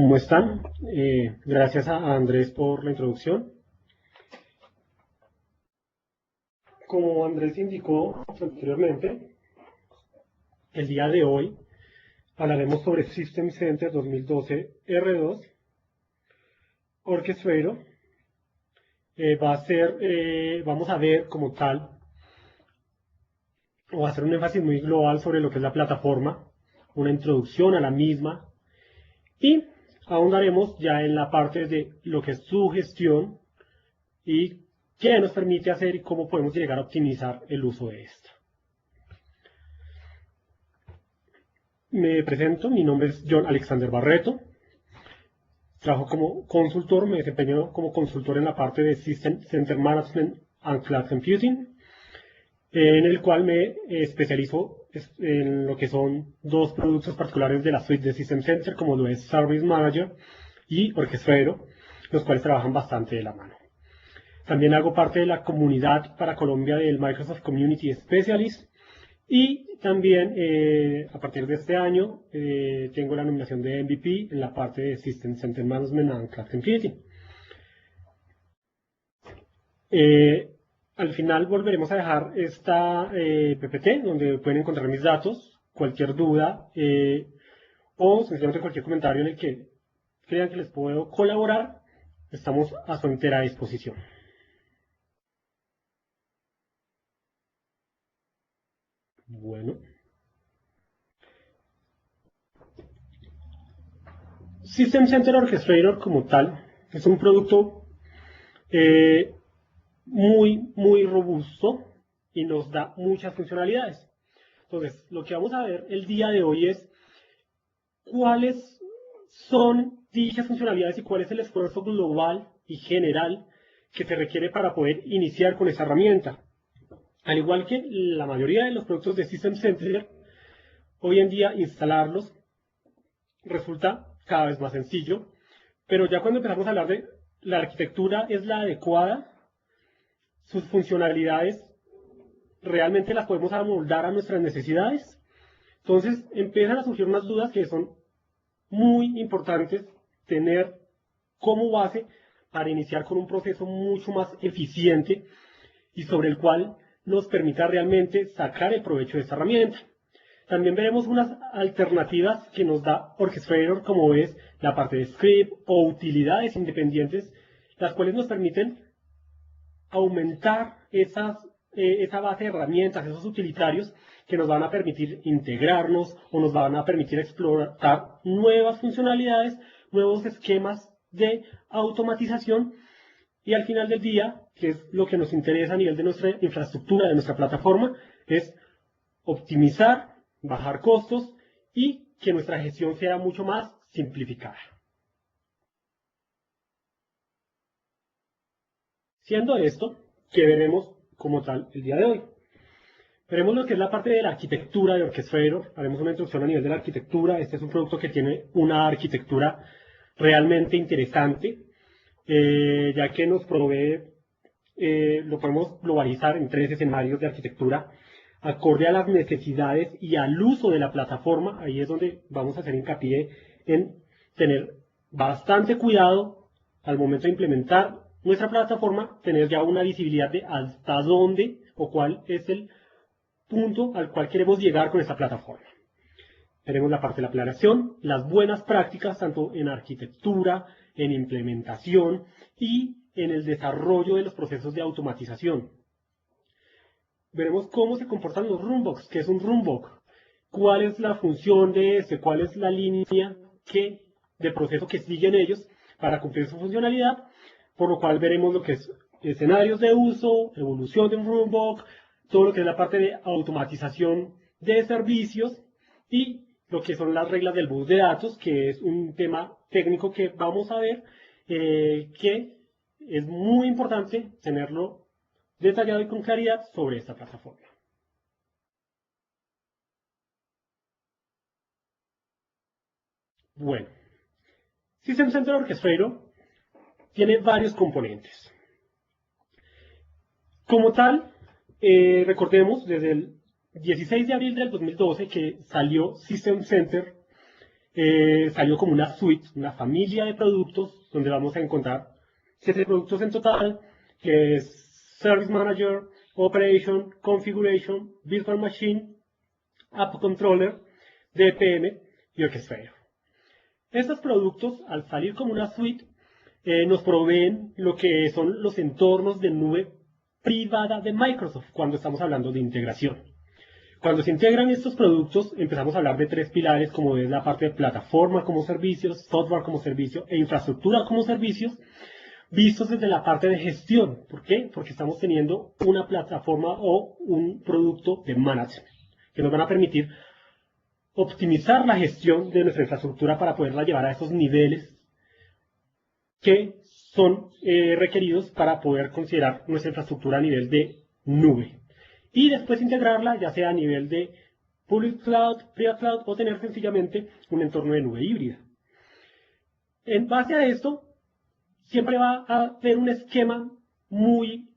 ¿Cómo están? Gracias a Andrés por la introducción. Como Andrés indicó anteriormente, el día de hoy hablaremos sobre System Center 2012 R2 Orchestrator. Vamos a ver como tal, o hacer un énfasis muy global sobre lo que es la plataforma, una introducción a la misma, y ahondaremos ya en la parte de lo que es su gestión y qué nos permite hacer y cómo podemos llegar a optimizar el uso de esta. Me presento, mi nombre es John Alexander Barreto, trabajo como consultor, me desempeño como consultor en la parte de System Center Management and Cloud Computing, en el cual me especializo en lo que son dos productos particulares de la suite de System Center, como lo es Service Manager y Orchestrator, los cuales trabajan bastante de la mano. También hago parte de la comunidad para Colombia del Microsoft Community Specialist y también a partir de este año tengo la nominación de MVP en la parte de System Center Management and Cloud Computing. Al final volveremos a dejar esta PPT donde pueden encontrar mis datos, cualquier duda o sencillamente cualquier comentario en el que crean que les puedo colaborar, estamos a su entera disposición. Bueno. System Center Orchestrator como tal es un producto muy robusto y nos da muchas funcionalidades. Entonces, lo que vamos a ver el día de hoy es cuáles son dichas funcionalidades y cuál es el esfuerzo global y general que se requiere para poder iniciar con esa herramienta. Al igual que la mayoría de los productos de System Center, hoy en día instalarlos resulta cada vez más sencillo, pero ya cuando empezamos a hablar de la arquitectura es la adecuada, sus funcionalidades realmente las podemos amoldar a nuestras necesidades. Entonces empiezan a surgir unas dudas que son muy importantes tener como base para iniciar con un proceso mucho más eficiente y sobre el cual nos permita realmente sacar el provecho de esta herramienta. También veremos unas alternativas que nos da Orchestrator, como es la parte de script o utilidades independientes, las cuales nos permiten aumentar esa base de herramientas, esos utilitarios que nos van a permitir integrarnos o nos van a permitir explorar nuevas funcionalidades, nuevos esquemas de automatización y al final del día, que es lo que nos interesa a nivel de nuestra infraestructura, de nuestra plataforma, es optimizar, bajar costos y que nuestra gestión sea mucho más simplificada. Siendo esto, que veremos como tal el día de hoy. Veremos lo que es la parte de la arquitectura de Orchestrator, haremos una introducción a nivel de la arquitectura. Este es un producto que tiene una arquitectura realmente interesante, ya que nos provee, lo podemos globalizar en 3 escenarios de arquitectura, acorde a las necesidades y al uso de la plataforma. Ahí es donde vamos a hacer hincapié en tener bastante cuidado al momento de implementar nuestra plataforma, tener ya una visibilidad de hasta dónde o cuál es el punto al cual queremos llegar con esta plataforma. Tenemos la parte de la planeación, las buenas prácticas tanto en arquitectura, en implementación y en el desarrollo de los procesos de automatización. Veremos cómo se comportan los runbooks, qué es un runbook, cuál es la función de este, cuál es la línea de proceso que siguen ellos para cumplir su funcionalidad, por lo cual veremos lo que es escenarios de uso, evolución de un runbook, todo lo que es la parte de automatización de servicios y lo que son las reglas del bus de datos, que es un tema técnico que vamos a ver, que es muy importante tenerlo detallado y con claridad sobre esta plataforma. Bueno, System Center Orchestrator tiene varios componentes. Como tal, recordemos desde el 16 de abril del 2012 que salió System Center salió como una suite, una familia de productos, donde vamos a encontrar 7 productos en total, que es Service Manager, Operation, Configuration, Virtual Machine, App Controller, DPM y Orchestrator. Estos productos, al salir como una suite, nos proveen lo que son los entornos de nube privada de Microsoft cuando estamos hablando de integración. Cuando se integran estos productos, empezamos a hablar de 3 pilares, como es la parte de plataforma como servicios, software como servicio e infraestructura como servicios, vistos desde la parte de gestión. ¿Por qué? Porque estamos teniendo una plataforma o un producto de management que nos van a permitir optimizar la gestión de nuestra infraestructura para poderla llevar a esos niveles que son requeridos para poder considerar nuestra infraestructura a nivel de nube. Y después integrarla ya sea a nivel de Public Cloud, Private Cloud o tener sencillamente un entorno de nube híbrida. En base a esto, siempre va a haber un esquema muy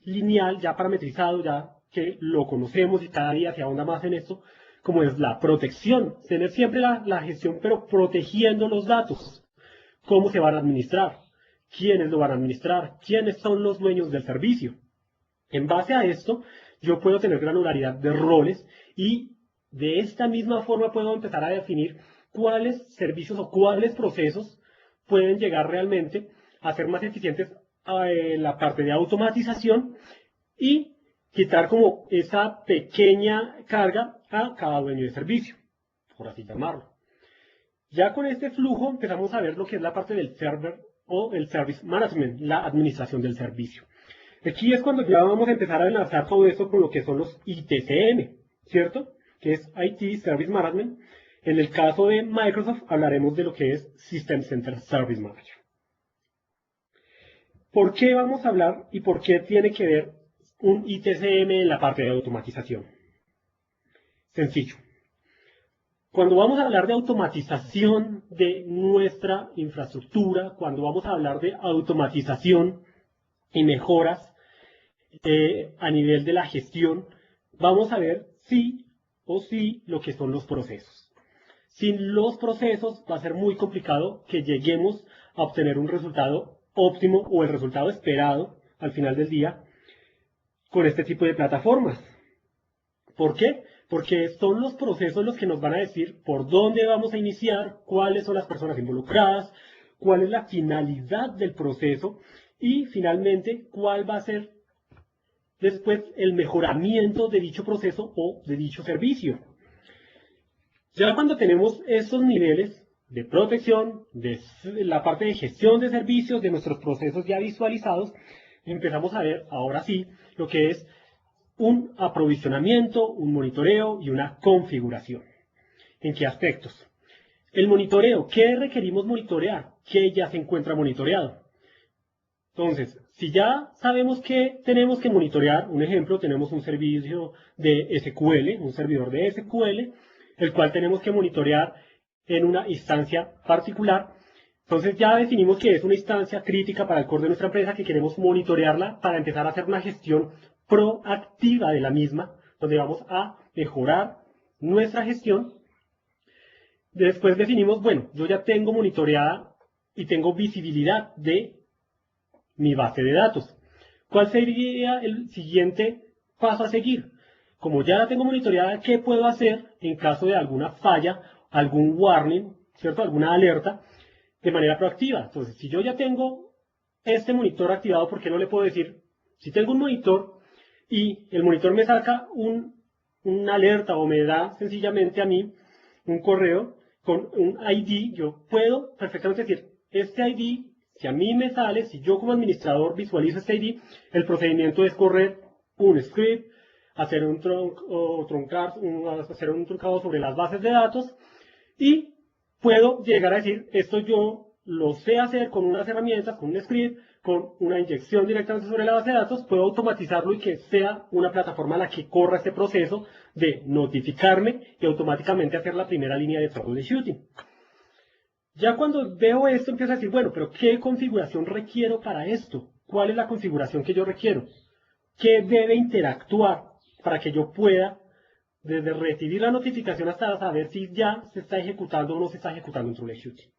lineal, ya parametrizado, ya que lo conocemos y cada día se ahonda más en esto, como es la protección. Tener siempre la gestión, pero protegiendo los datos. ¿Cómo se van a administrar? ¿Quiénes lo van a administrar? ¿Quiénes son los dueños del servicio? En base a esto, yo puedo tener granularidad de roles y de esta misma forma puedo empezar a definir cuáles servicios o cuáles procesos pueden llegar realmente a ser más eficientes en la parte de automatización y quitar como esa pequeña carga a cada dueño de servicio, por así llamarlo. Ya con este flujo empezamos a ver lo que es la parte del server o el service management, la administración del servicio. Aquí es cuando ya vamos a empezar a enlazar todo esto con lo que son los ITCM, ¿cierto? Que es IT Service Management. En el caso de Microsoft hablaremos de lo que es System Center Service Manager. ¿Por qué vamos a hablar y por qué tiene que ver un ITCM en la parte de automatización? Sencillo. Cuando vamos a hablar de automatización de nuestra infraestructura, cuando vamos a hablar de automatización y mejoras a nivel de la gestión, vamos a ver sí o sí lo que son los procesos. Sin los procesos va a ser muy complicado que lleguemos a obtener un resultado óptimo o el resultado esperado al final del día con este tipo de plataformas. ¿Por qué? Porque son los procesos los que nos van a decir por dónde vamos a iniciar, cuáles son las personas involucradas, cuál es la finalidad del proceso y finalmente cuál va a ser después el mejoramiento de dicho proceso o de dicho servicio. Ya cuando tenemos estos niveles de protección, de la parte de gestión de servicios, de nuestros procesos ya visualizados, empezamos a ver ahora sí lo que es un aprovisionamiento, un monitoreo y una configuración. ¿En qué aspectos? El monitoreo, ¿qué requerimos monitorear? ¿Qué ya se encuentra monitoreado? Entonces, si ya sabemos que tenemos que monitorear, un ejemplo, tenemos un servicio de SQL, un servidor de SQL, el cual tenemos que monitorear en una instancia particular. Entonces ya definimos que es una instancia crítica para el core de nuestra empresa, que queremos monitorearla para empezar a hacer una gestión proactiva de la misma, donde vamos a mejorar nuestra gestión. Después definimos, bueno, yo ya tengo monitoreada y tengo visibilidad de mi base de datos. ¿Cuál sería el siguiente paso a seguir? Como ya la tengo monitoreada, ¿qué puedo hacer en caso de alguna falla, algún warning, ¿cierto? Alguna alerta de manera proactiva? Entonces, si yo ya tengo este monitor activado, ¿por qué no le puedo decir? Si tengo un monitor y el monitor me saca una alerta o me da sencillamente a mí un correo con un ID, yo puedo perfectamente decir, este ID, si a mí me sale, si yo como administrador visualizo este ID, el procedimiento es correr un script, hacer un truncado sobre las bases de datos y puedo llegar a decir, esto yo lo sé hacer con unas herramientas, con un script, con una inyección directamente sobre la base de datos, puedo automatizarlo y que sea una plataforma a la que corra este proceso de notificarme y automáticamente hacer la primera línea de troubleshooting. Ya cuando veo esto empiezo a decir, bueno, pero ¿qué configuración requiero para esto? ¿Cuál es la configuración que yo requiero? ¿Qué debe interactuar para que yo pueda desde recibir la notificación hasta saber si ya se está ejecutando o no se está ejecutando un troubleshooting.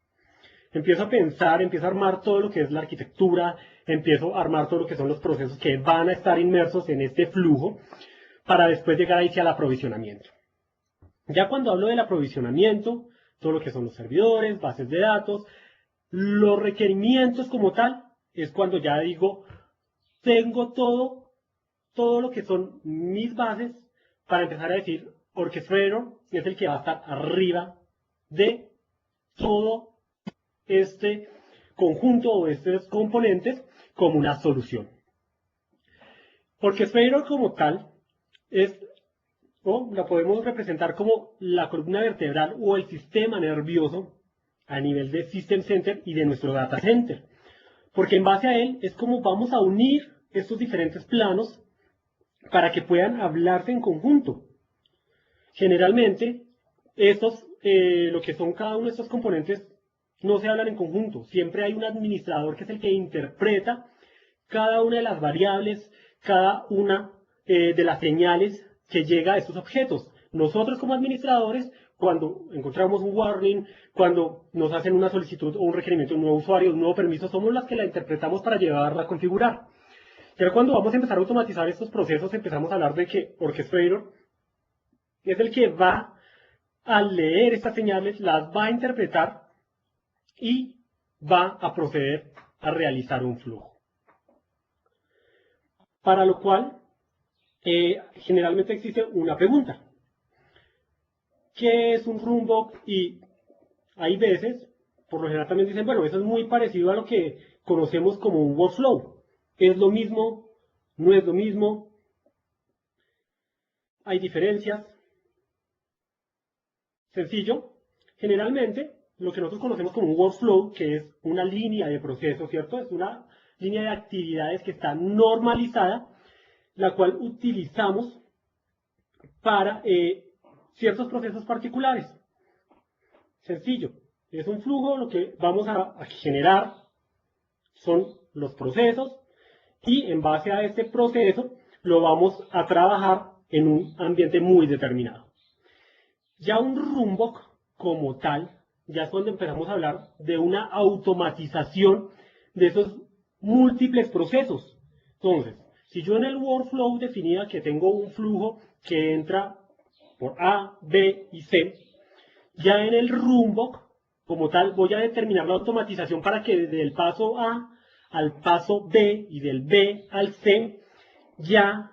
Empiezo a pensar, empiezo a armar todo lo que es la arquitectura, empiezo a armar todo lo que son los procesos que van a estar inmersos en este flujo para después llegar ahí al aprovisionamiento. Ya cuando hablo del aprovisionamiento, todo lo que son los servidores, bases de datos, los requerimientos como tal, es cuando ya digo, tengo todo lo que son mis bases para empezar a decir, Orchestrator es el que va a estar arriba de todo este conjunto o estos componentes como una solución. Orchestrator como tal es, o la podemos representar como la columna vertebral o el sistema nervioso a nivel de System Center y de nuestro Data Center. Porque en base a él es como vamos a unir estos diferentes planos para que puedan hablarse en conjunto. Generalmente, lo que son cada uno de estos componentes no se hablan en conjunto. Siempre hay un administrador que es el que interpreta cada una de las variables, cada una de las señales que llega a estos objetos. Nosotros como administradores, cuando encontramos un warning, cuando nos hacen una solicitud o un requerimiento de un nuevo usuario, un nuevo permiso, somos las que la interpretamos para llevarla a configurar. Ya cuando vamos a empezar a automatizar estos procesos, empezamos a hablar de que Orchestrator es el que va a leer estas señales, las va a interpretar y va a proceder a realizar un flujo. Para lo cual, generalmente existe una pregunta. ¿Qué es un runbook? Y hay veces, por lo general también dicen, bueno, eso es muy parecido a lo que conocemos como un workflow. ¿Es lo mismo? ¿No es lo mismo? ¿Hay diferencias? Sencillo. Generalmente, lo que nosotros conocemos como un workflow, que es una línea de proceso, ¿cierto? Es una línea de actividades que está normalizada, la cual utilizamos para ciertos procesos particulares. Sencillo. Es un flujo, lo que vamos a generar son los procesos y en base a este proceso lo vamos a trabajar en un ambiente muy determinado. Ya un runbook como tal, ya es cuando empezamos a hablar de una automatización de esos múltiples procesos. Entonces, si yo en el workflow definía que tengo un flujo que entra por A, B y C, ya en el runbook como tal voy a determinar la automatización para que desde el paso A al paso B y del B al C ya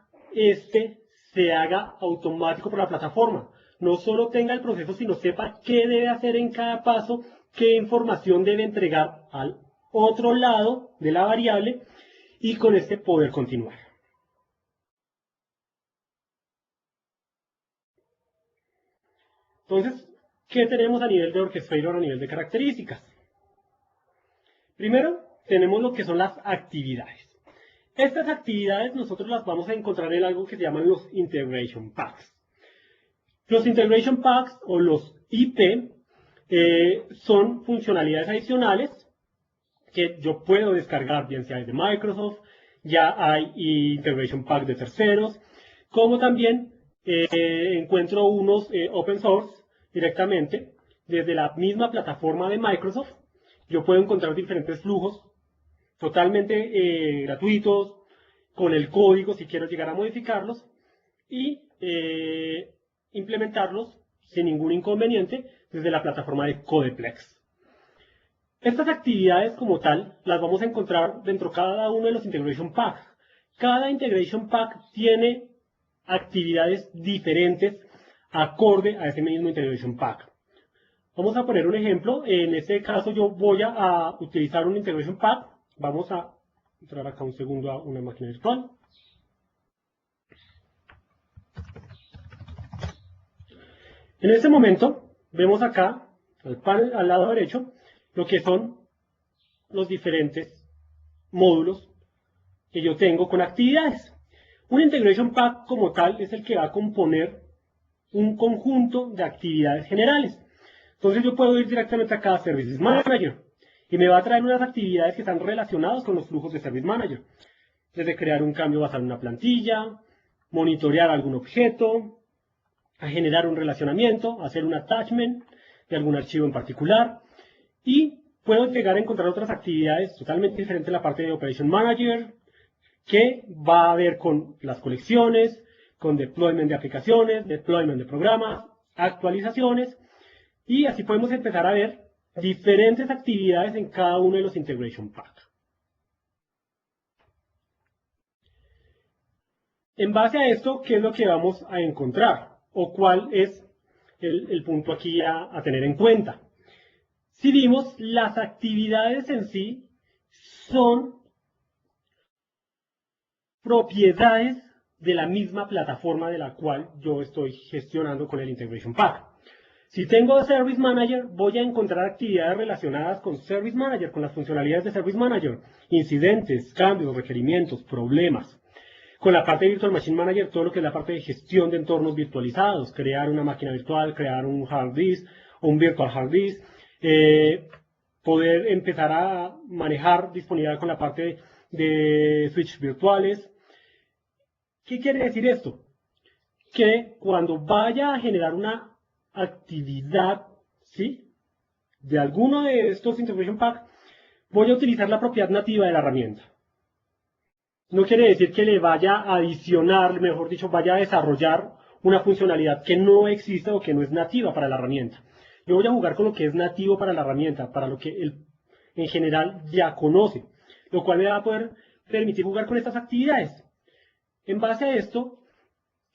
se haga automático por la plataforma. No solo tenga el proceso, sino sepa qué debe hacer en cada paso, qué información debe entregar al otro lado de la variable y con este poder continuar. Entonces, ¿qué tenemos a nivel de Orchestrator, a nivel de características? Primero, tenemos lo que son las actividades. Estas actividades nosotros las vamos a encontrar en algo que se llaman los Integration Packs. Los Integration Packs o los IP son funcionalidades adicionales que yo puedo descargar, bien sea de Microsoft, ya hay Integration Pack de terceros, como también encuentro unos open source directamente desde la misma plataforma de Microsoft. Yo puedo encontrar diferentes flujos totalmente gratuitos, con el código si quiero llegar a modificarlos y implementarlos sin ningún inconveniente desde la plataforma de Codeplex. Estas actividades como tal las vamos a encontrar dentro de cada uno de los Integration Packs. Cada Integration Pack tiene actividades diferentes acorde a ese mismo Integration Pack. Vamos a poner un ejemplo. En este caso yo voy a utilizar un Integration Pack. Vamos a entrar acá un segundo a una máquina virtual. En este momento vemos acá, al panel al lado derecho, lo que son los diferentes módulos que yo tengo con actividades. Un Integration Pack como tal es el que va a componer un conjunto de actividades generales. Entonces yo puedo ir directamente acá a Services Manager y me va a traer unas actividades que están relacionadas con los flujos de Service Manager. Desde crear un cambio basado en una plantilla, monitorear algún objeto, a generar un relacionamiento, a hacer un attachment de algún archivo en particular, y puedo llegar a encontrar otras actividades totalmente diferentes en la parte de Operation Manager, que va a ver con las colecciones, con deployment de aplicaciones, deployment de programas, actualizaciones, y así podemos empezar a ver diferentes actividades en cada uno de los Integration Pack. En base a esto, ¿qué es lo que vamos a encontrar? ¿O cuál es el punto aquí a tener en cuenta? Si vimos, las actividades en sí son propiedades de la misma plataforma de la cual yo estoy gestionando con el Integration Pack. Si tengo Service Manager, voy a encontrar actividades relacionadas con Service Manager, con las funcionalidades de Service Manager, incidentes, cambios, requerimientos, problemas. Con la parte de Virtual Machine Manager, todo lo que es la parte de gestión de entornos virtualizados, crear una máquina virtual, crear un hard disk o un virtual hard disk, poder empezar a manejar disponibilidad con la parte de switch virtuales. ¿Qué quiere decir esto? Que cuando vaya a generar una actividad, ¿sí?, de alguno de estos Integration Pack, voy a utilizar la propiedad nativa de la herramienta. No quiere decir que le vaya a adicionar, mejor dicho, vaya a desarrollar una funcionalidad que no existe o que no es nativa para la herramienta. Yo voy a jugar con lo que es nativo para la herramienta, para lo que él en general ya conoce, lo cual me va a poder permitir jugar con estas actividades. En base a esto,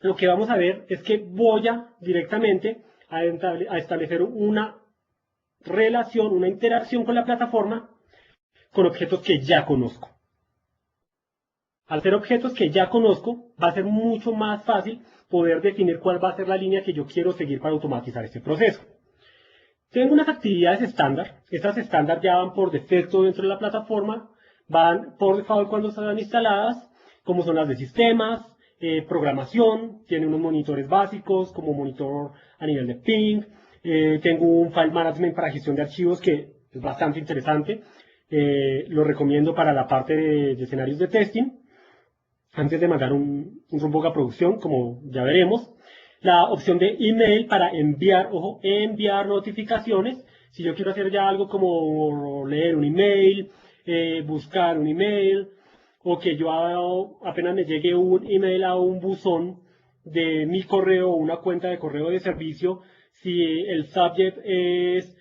lo que vamos a ver es que voy a directamente a establecer una relación, una interacción con la plataforma con objetos que ya conozco. Al ser objetos que ya conozco, va a ser mucho más fácil poder definir cuál va a ser la línea que yo quiero seguir para automatizar este proceso. Tengo unas actividades estándar. Estas estándar ya van por defecto dentro de la plataforma, van por default cuando están instaladas, como son las de sistemas, programación, tiene unos monitores básicos como monitor a nivel de ping, tengo un file management para gestión de archivos que es bastante interesante, lo recomiendo para la parte de escenarios de testing, antes de mandar un runbook a producción, como ya veremos. La opción de email para enviar, ojo, enviar notificaciones. Si yo quiero hacer ya algo como leer un email, buscar un email, o que yo apenas me llegue un email a un buzón de mi correo o una cuenta de correo de servicio, si el subject es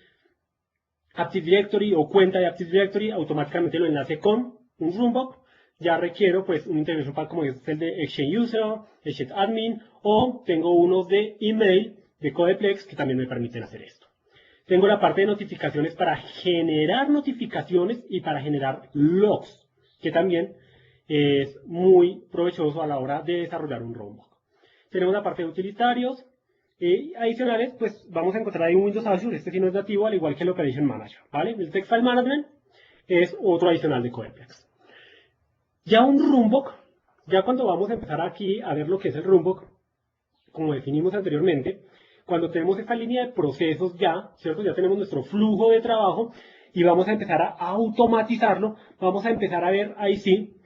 Active Directory o cuenta de Active Directory, automáticamente lo enlace con un runbook. Ya requiero pues un Integration Pack como es el de Exchange User, Exchange Admin, o tengo unos de email de Codeplex que también me permiten hacer esto. Tengo la parte de notificaciones para generar notificaciones y para generar logs, que también es muy provechoso a la hora de desarrollar un runbook. Tenemos la parte de utilitarios adicionales, pues vamos a encontrar ahí un Windows Azure, este sí no es nativo, al igual que el Operation Manager, ¿vale? El Text File Management es otro adicional de Codeplex. Ya un runbook, ya cuando vamos a empezar aquí a ver lo que es el runbook, como definimos anteriormente, cuando tenemos esta línea de procesos ya, ¿cierto? Ya tenemos nuestro flujo de trabajo y vamos a empezar a automatizarlo, vamos a empezar a ver ahí sí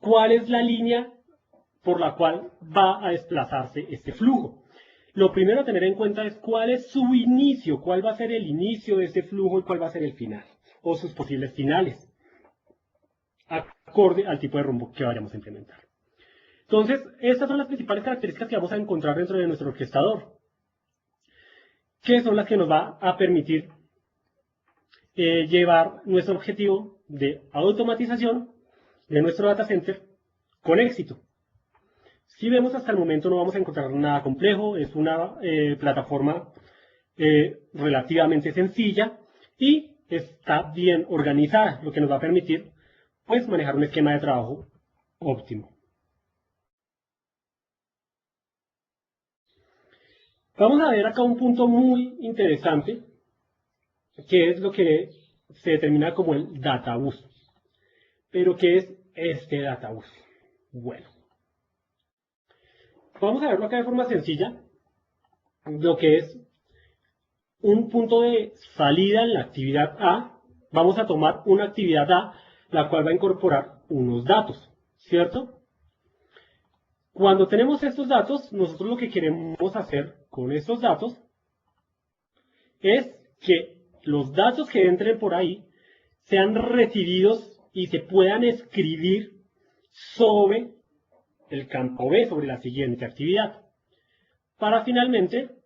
cuál es la línea por la cual va a desplazarse este flujo. Lo primero a tener en cuenta es cuál es su inicio, cuál va a ser el inicio de este flujo y cuál va a ser el final, o sus posibles finales, acorde al tipo de runbook que vayamos a implementar. Entonces, estas son las principales características que vamos a encontrar dentro de nuestro orquestador, que son las que nos va a permitir llevar nuestro objetivo de automatización de nuestro data center con éxito. Si vemos hasta el momento no vamos a encontrar nada complejo, es una plataforma relativamente sencilla y está bien organizada, lo que nos va a permitir pues manejar un esquema de trabajo óptimo. Vamos a ver acá un punto muy interesante, que es lo que se determina como el data bus. Pero ¿qué es este data bus? Bueno, vamos a verlo acá de forma sencilla, lo que es un punto de salida en la actividad A. Vamos a tomar una actividad A, la cual va a incorporar unos datos, ¿cierto? Cuando tenemos estos datos, nosotros lo que queremos hacer con estos datos es que los datos que entren por ahí sean recibidos y se puedan escribir sobre el campo B, sobre la siguiente actividad, para finalmente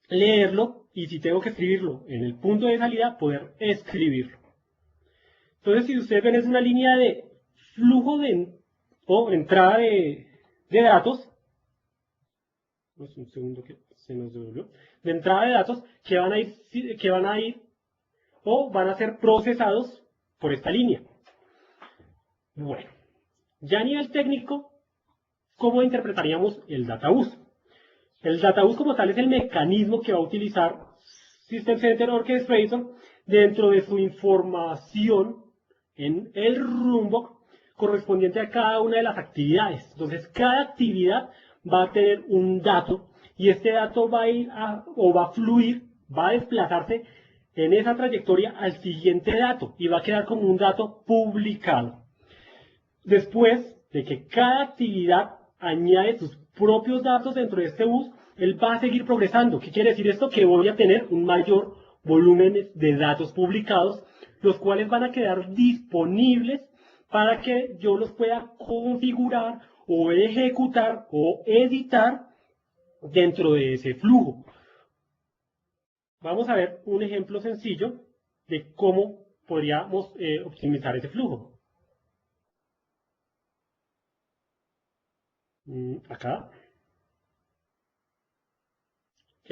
leerlo y si tengo que escribirlo en el punto de salida, poder escribirlo. Entonces, si ustedes ven, es una línea de flujo o entrada de datos. Un segundo que se nos devolvió. De entrada de datos que van a ir o van a ser procesados por esta línea. Bueno, ya a nivel técnico, ¿cómo interpretaríamos el databus? El databus como tal es el mecanismo que va a utilizar System Center Orchestrator dentro de su información en el runbook correspondiente a cada una de las actividades. Entonces, cada actividad va a tener un dato y este dato va a ir va a fluir, va a desplazarse en esa trayectoria al siguiente dato y va a quedar como un dato publicado. Después de que cada actividad añade sus propios datos dentro de este bus, él va a seguir progresando. ¿Qué quiere decir esto? Que voy a tener un mayor volumen de datos publicados, los cuales van a quedar disponibles para que yo los pueda configurar o ejecutar o editar dentro de ese flujo. Vamos a ver un ejemplo sencillo de cómo podríamos optimizar ese flujo. Acá. Ok.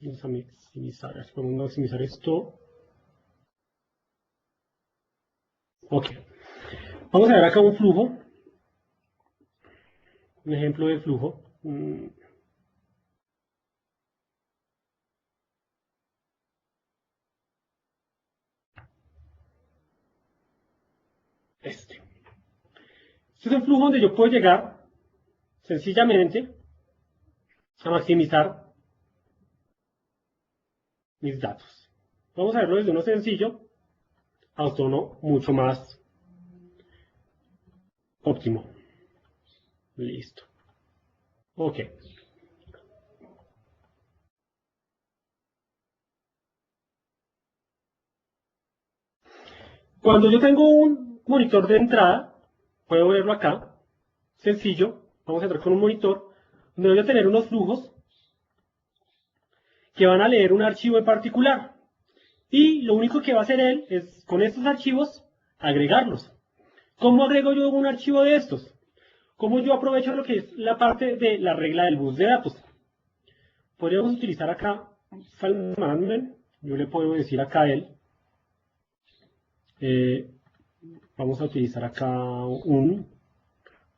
Vamos a maximizar esto. Ok. Vamos a ver acá un flujo. Un ejemplo de flujo. Este es un flujo donde yo puedo llegar sencillamente a maximizar mis datos. Vamos a verlo desde uno sencillo a uno mucho más óptimo. Listo. Ok. Cuando yo tengo un monitor de entrada, puedo verlo acá, sencillo. Vamos a entrar con un monitor donde voy a tener unos flujos que van a leer un archivo en particular. Y lo único que va a hacer él es, con estos archivos, agregarlos. ¿Cómo agrego yo un archivo de estos? ¿Cómo yo aprovecho lo que es la parte de la regla del bus de datos? Podríamos utilizar acá file management. Yo le puedo decir acá a él. Vamos a utilizar acá un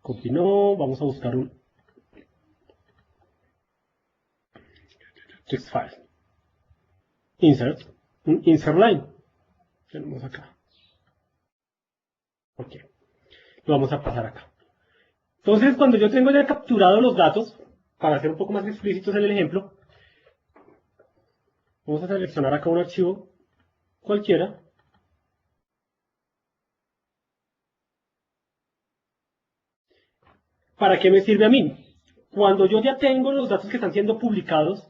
copy no. Vamos a buscar un text file. Insert. Un insert line. Tenemos acá. Ok. Lo vamos a pasar acá. Entonces, cuando yo tengo ya capturado los datos, para ser un poco más explícitos en el ejemplo, vamos a seleccionar acá un archivo cualquiera. ¿Para qué me sirve a mí? Cuando yo ya tengo los datos que están siendo publicados,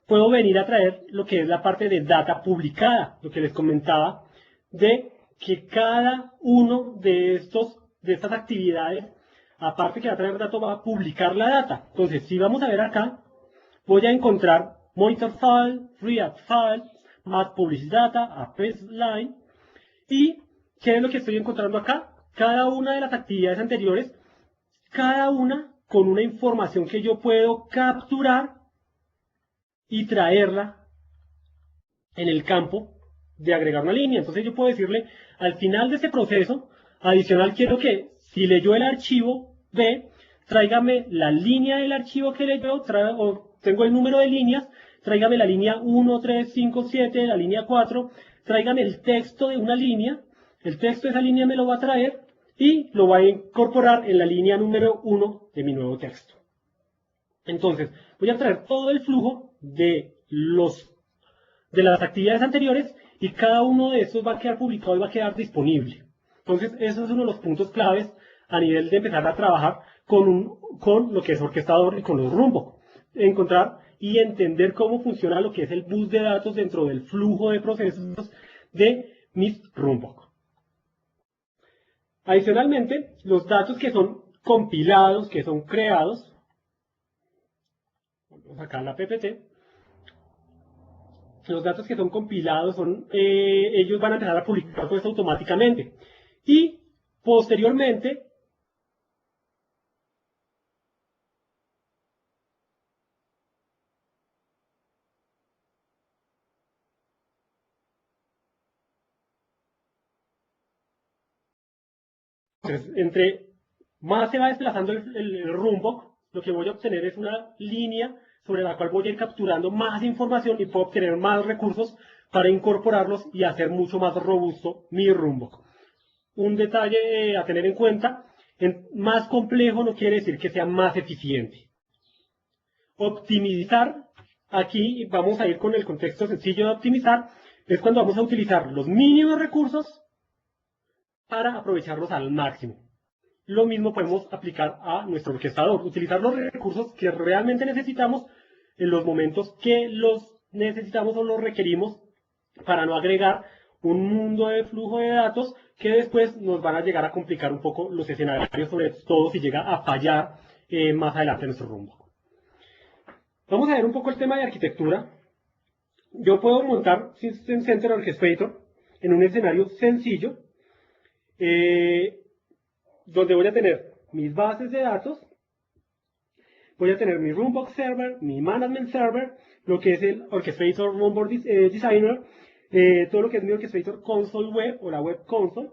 puedo venir a traer lo que es la parte de data publicada, lo que les comentaba, de que cada uno de estas actividades, aparte que va a traer datos, va a publicar la data. Entonces, si vamos a ver acá, voy a encontrar monitor file, react file, más publish data, append line, y ¿qué es lo que estoy encontrando acá? Cada una de las actividades anteriores, cada una con una información que yo puedo capturar y traerla en el campo de agregar una línea. Entonces yo puedo decirle, al final de ese proceso, adicional quiero que, si leyó el archivo B, tráigame la línea del archivo que leyó, o tengo el número de líneas, tráigame la línea 1, 3, 5, 7, la línea 4, tráigame el texto de una línea, el texto de esa línea me lo va a traer, y lo va a incorporar en la línea número 1 de mi nuevo texto. Entonces, voy a traer todo el flujo de las actividades anteriores y cada uno de estos va a quedar publicado y va a quedar disponible. Entonces, eso es uno de los puntos claves a nivel de empezar a trabajar con lo que es orquestador y con los Runbook. Encontrar y entender cómo funciona lo que es el bus de datos dentro del flujo de procesos de mis Runbook. Adicionalmente, los datos que son compilados, que son creados, vamos acá a la PPT, los datos que son compilados, ellos van a empezar a publicar todo esto automáticamente. Y posteriormente, entre más se va desplazando el Runbook, lo que voy a obtener es una línea sobre la cual voy a ir capturando más información y puedo obtener más recursos para incorporarlos y hacer mucho más robusto mi Runbook. Un detalle a tener en cuenta, más complejo no quiere decir que sea más eficiente. Optimizar, aquí vamos a ir con el contexto sencillo de optimizar, es cuando vamos a utilizar los mínimos recursos para aprovecharlos al máximo. Lo mismo podemos aplicar a nuestro orquestador, utilizar los recursos que realmente necesitamos en los momentos que los necesitamos o los requerimos para no agregar un mundo de flujo de datos que después nos van a llegar a complicar un poco los escenarios, sobre todo si llega a fallar más adelante en nuestro rumbo. Vamos a ver un poco el tema de arquitectura. Yo puedo montar System Center Orchestrator en un escenario sencillo, donde voy a tener mis bases de datos, voy a tener mi Runbook Server, mi Management Server, lo que es el Orchestrator Runbook Designer, todo lo que es mi Orchestrator Console Web o la Web Console,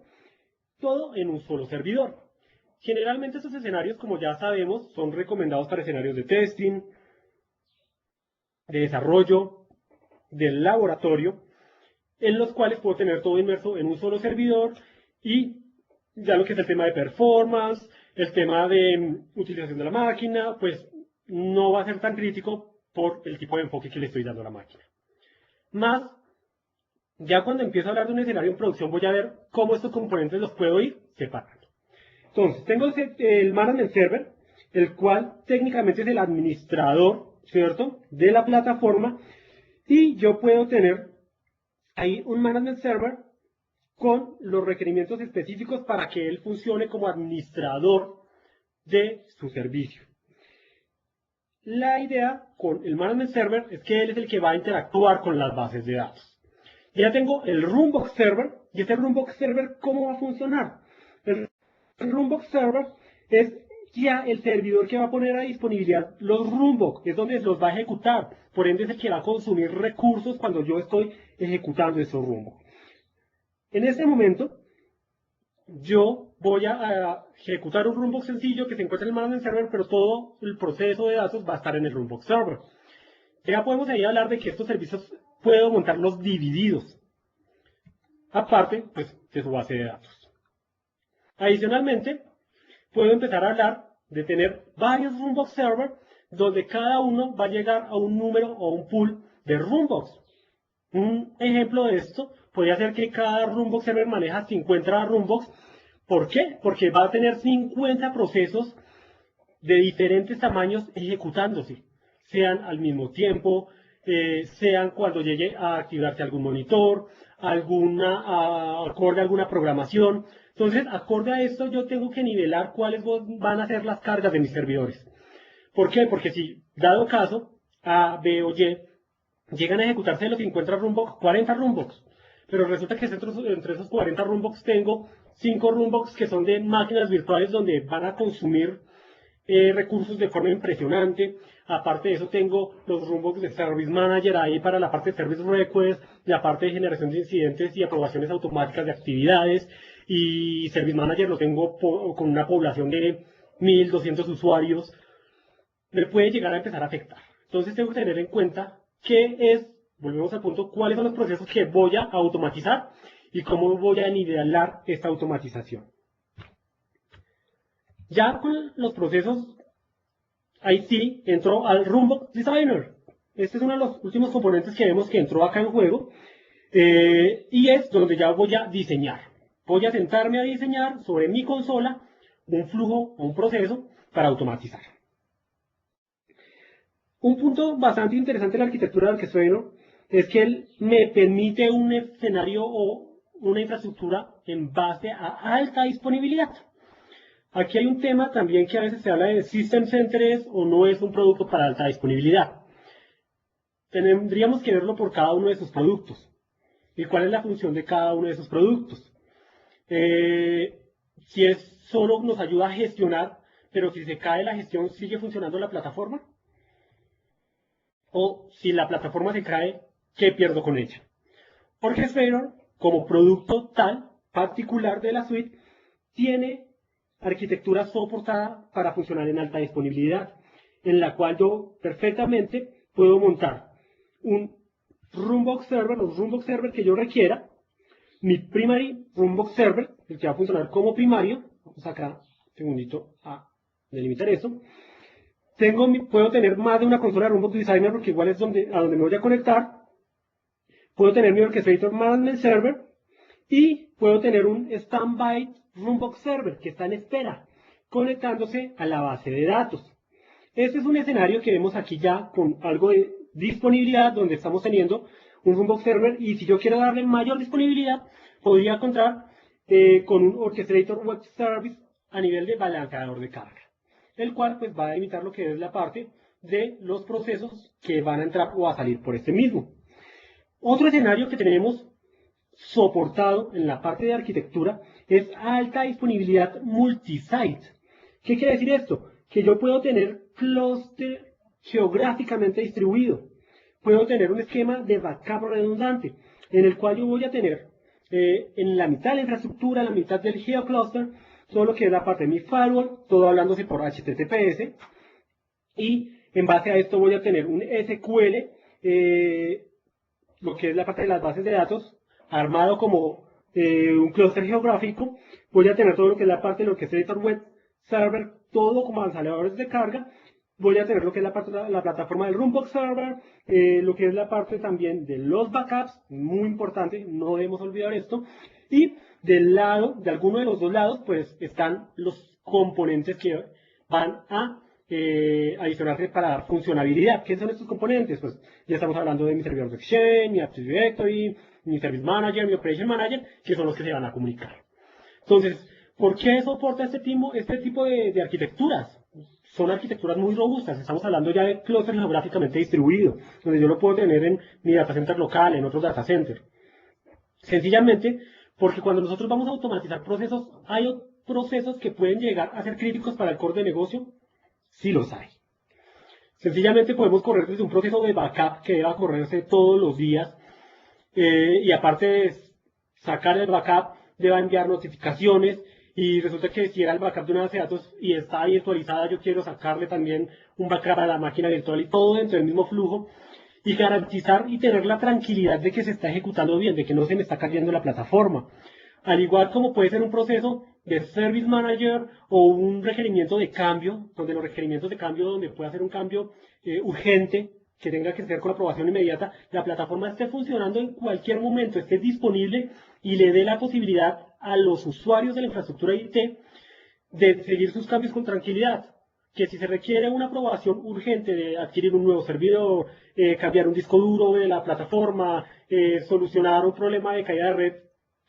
todo en un solo servidor. Generalmente estos escenarios, como ya sabemos, son recomendados para escenarios de testing, de desarrollo, del laboratorio, en los cuales puedo tener todo inmerso en un solo servidor y ya lo que es el tema de performance, el tema de utilización de la máquina, pues no va a ser tan crítico por el tipo de enfoque que le estoy dando a la máquina. Más, ya cuando empiezo a hablar de un escenario en producción, voy a ver cómo estos componentes los puedo ir separando. Entonces, tengo el Management Server, el cual técnicamente es el administrador, ¿cierto?, de la plataforma, y yo puedo tener ahí un Management Server con los requerimientos específicos para que él funcione como administrador de su servicio. La idea con el Management Server es que él es el que va a interactuar con las bases de datos. Ya tengo el Runbook Server, y este Runbook Server, ¿cómo va a funcionar? El Runbook Server es ya el servidor que va a poner a disponibilidad los Runbook, es donde los va a ejecutar, por ende es el que va a consumir recursos cuando yo estoy ejecutando esos Runbook. En este momento, yo voy a ejecutar un Runbook sencillo que se encuentra en el Management Server, pero todo el proceso de datos va a estar en el Runbook Server. Ya podemos ahí hablar de que estos servicios puedo montarlos divididos, aparte pues, de su base de datos. Adicionalmente, puedo empezar a hablar de tener varios Runbook Server, donde cada uno va a llegar a un número o un pool de Runbooks. Un ejemplo de esto podría ser que cada Runbook Server maneja 50 Runbooks. ¿Por qué? Porque va a tener 50 procesos de diferentes tamaños ejecutándose, sean al mismo tiempo, sean cuando llegue a activarse algún monitor, acorde a alguna programación. Entonces, acorde a esto, yo tengo que nivelar cuáles van a ser las cargas de mis servidores. ¿Por qué? Porque si, dado caso, A, B o Y llegan a ejecutarse de los 50 Runbooks, 40 Runbooks, pero resulta que entre esos 40 Runbooks tengo 5 Runbooks que son de máquinas virtuales donde van a consumir recursos de forma impresionante. Aparte de eso tengo los Runbooks de Service Manager ahí para la parte de Service Request, la parte de generación de incidentes y aprobaciones automáticas de actividades, y Service Manager lo tengo con una población de 1200 usuarios. Me puede llegar a empezar a afectar. Entonces tengo que tener en cuenta volvemos al punto, cuáles son los procesos que voy a automatizar y cómo voy a nivelar esta automatización. Ya con los procesos, ahí sí entró al Runbook Designer. Este es uno de los últimos componentes que vemos que entró acá en juego, y es donde ya voy a diseñar. Voy a sentarme a diseñar sobre mi consola un flujo o un proceso para automatizar. Un punto bastante interesante de la arquitectura de Orchestrator es que él me permite un escenario o una infraestructura en base a alta disponibilidad. Aquí hay un tema también que a veces se habla de System Centers o no es un producto para alta disponibilidad. Tendríamos que verlo por cada uno de sus productos. ¿Y cuál es la función de cada uno de esos productos? Si es solo nos ayuda a gestionar, pero si se cae la gestión, ¿sigue funcionando la plataforma? O si la plataforma se cae, ¿qué pierdo con ella? Orchestrator, como producto tal particular de la suite, tiene arquitectura soportada para funcionar en alta disponibilidad, en la cual yo perfectamente puedo montar un Runbox Server, los Runbox Server que yo requiera, mi primary Runbox Server, el que va a funcionar como primario. Vamos acá, un segundito, a delimitar eso. Puedo tener más de una consola de Runbox Designer porque igual es a donde me voy a conectar. Puedo tener mi Orchestrator Management Server y puedo tener un Standby Runbox Server que está en espera, conectándose a la base de datos. Este es un escenario que vemos aquí ya con algo de disponibilidad, donde estamos teniendo un Runbox Server, y si yo quiero darle mayor disponibilidad, podría contar con un Orchestrator Web Service a nivel de balanceador de carga, el cual pues va a delimitar lo que es la parte de los procesos que van a entrar o a salir por este mismo. Otro escenario que tenemos soportado en la parte de arquitectura es alta disponibilidad multisite. ¿Qué quiere decir esto? Que yo puedo tener clúster geográficamente distribuido. Puedo tener un esquema de backup redundante, en el cual yo voy a tener en la mitad de la infraestructura, en la mitad del geocluster, todo lo que es la parte de mi firewall, todo hablándose por HTTPS, y en base a esto voy a tener un SQL, lo que es la parte de las bases de datos, armado como un clúster geográfico. Voy a tener todo lo que es la parte de lo que es Editor Web Server, todo como balanceadores de carga. Voy a tener lo que es la plataforma del Runbox Server, lo que es la parte también de los backups, muy importante, no debemos olvidar esto. Y del lado, de alguno de los dos lados, pues están los componentes que van a adicionarse para dar funcionalidad. ¿Qué son estos componentes? Pues ya estamos hablando de mi servidor de Exchange, mi Active Directory, mi Service Manager, mi Operation Manager, que son los que se van a comunicar. Entonces, ¿por qué soporta este tipo de arquitecturas? Son arquitecturas muy robustas. Estamos hablando ya de clúster geográficamente distribuido, donde yo lo puedo tener en mi data center local, en otros data centers. Sencillamente, porque cuando nosotros vamos a automatizar procesos, hay procesos que pueden llegar a ser críticos para el core de negocio. Sí los hay. Sencillamente podemos correr desde un proceso de backup que deba correrse todos los días, y aparte de sacar el backup, deba enviar notificaciones, y resulta que si era el backup de una base de datos y está ahí actualizada, yo quiero sacarle también un backup a la máquina virtual, y todo dentro del mismo flujo, y garantizar y tener la tranquilidad de que se está ejecutando bien, de que no se me está cayendo la plataforma. Al igual como puede ser un proceso de Service Manager o un requerimiento de cambio, donde los requerimientos de cambio, donde puede hacer un cambio urgente, que tenga que ser con aprobación inmediata, la plataforma esté funcionando en cualquier momento, esté disponible y le dé la posibilidad a los usuarios de la infraestructura IT de seguir sus cambios con tranquilidad. Que si se requiere una aprobación urgente de adquirir un nuevo servidor, cambiar un disco duro de la plataforma, solucionar un problema de caída de red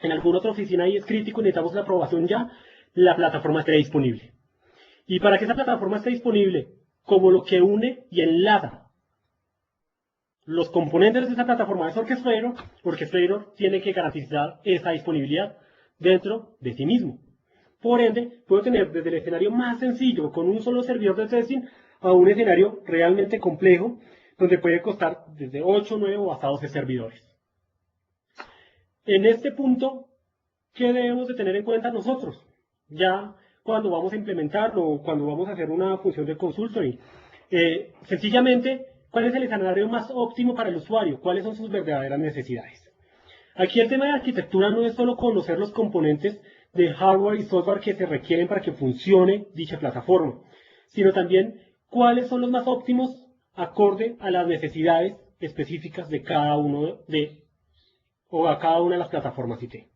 en alguna otra oficina y es crítico y necesitamos la aprobación ya, la plataforma esté disponible. Y para que esa plataforma esté disponible, como lo que une y enlaza los componentes de esa plataforma es Orchestrator tiene que garantizar esa disponibilidad dentro de sí mismo. Por ende, puedo tener desde el escenario más sencillo, con un solo servidor de testing, a un escenario realmente complejo, donde puede costar desde 8, 9 o hasta 12 servidores. En este punto, ¿qué debemos de tener en cuenta nosotros? Ya cuando vamos a implementarlo o cuando vamos a hacer una función de consultory. Sencillamente, ¿cuál es el escenario más óptimo para el usuario? ¿Cuáles son sus verdaderas necesidades? Aquí el tema de arquitectura no es solo conocer los componentes de hardware y software que se requieren para que funcione dicha plataforma, sino también cuáles son los más óptimos acorde a las necesidades específicas de cada uno o a cada una de las plataformas IT.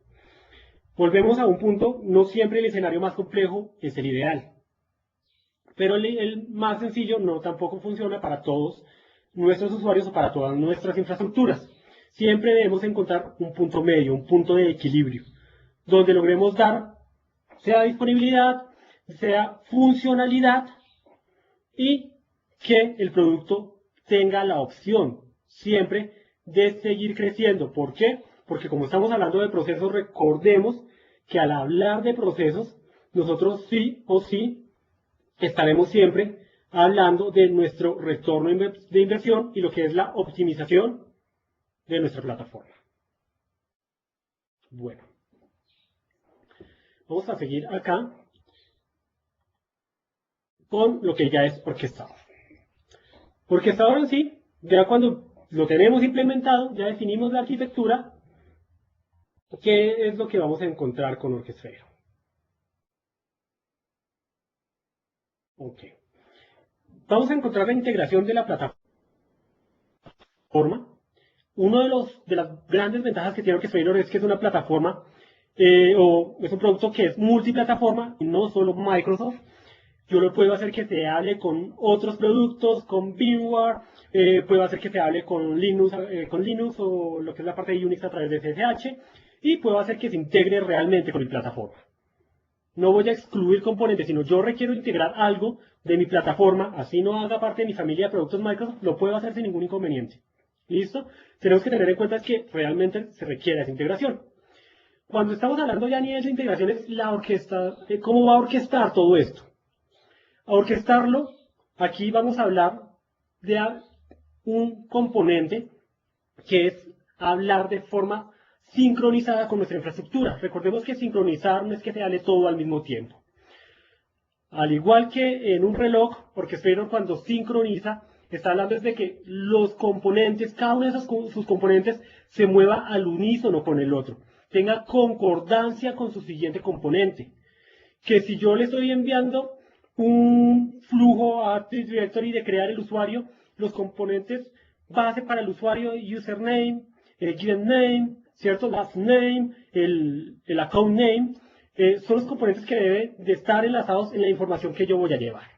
Volvemos a un punto, no siempre el escenario más complejo es el ideal, pero el más sencillo no tampoco funciona para todos nuestros usuarios o para todas nuestras infraestructuras. Siempre debemos encontrar un punto medio, un punto de equilibrio, donde logremos dar sea disponibilidad, sea funcionalidad y que el producto tenga la opción siempre de seguir creciendo. ¿Por qué? Porque como estamos hablando de procesos, recordemos que al hablar de procesos, nosotros sí o sí estaremos siempre hablando de nuestro retorno de inversión y lo que es la optimización de nuestra plataforma. Bueno, vamos a seguir acá con lo que ya es orquestador. Orquestador en sí, ya cuando lo tenemos implementado, ya definimos la arquitectura, ¿qué es lo que vamos a encontrar con Orchestrero? Ok. Vamos a encontrar la integración de la plataforma. Uno de las grandes ventajas que tiene Orchestrator es que es una plataforma o es un producto que es multiplataforma y no solo Microsoft. Yo lo puedo hacer que se hable con otros productos, con VMware, puedo hacer que se hable con Linux o lo que es la parte de Unix a través de SSH y puedo hacer que se integre realmente con mi plataforma. No voy a excluir componentes, sino yo requiero integrar algo de mi plataforma, así no haga parte de mi familia de productos Microsoft, lo puedo hacer sin ningún inconveniente. ¿Listo? Tenemos que tener en cuenta que realmente se requiere esa integración. Cuando estamos hablando ya a nivel de integración es la orquesta, cómo va a orquestar todo esto. A orquestarlo, aquí vamos a hablar de un componente que es hablar de forma sincronizada con nuestra infraestructura. Recordemos que sincronizar no es que se hable todo al mismo tiempo. Al igual que en un reloj, Orchestrator cuando sincroniza, está hablando de que los componentes, cada uno de sus componentes, se mueva al unísono con el otro, tenga concordancia con su siguiente componente. Que si yo le estoy enviando un flujo a Active Directory de crear el usuario, los componentes base para el usuario, username, el given name, ¿cierto? Last name, el account name, son los componentes que deben de estar enlazados en la información que yo voy a llevar.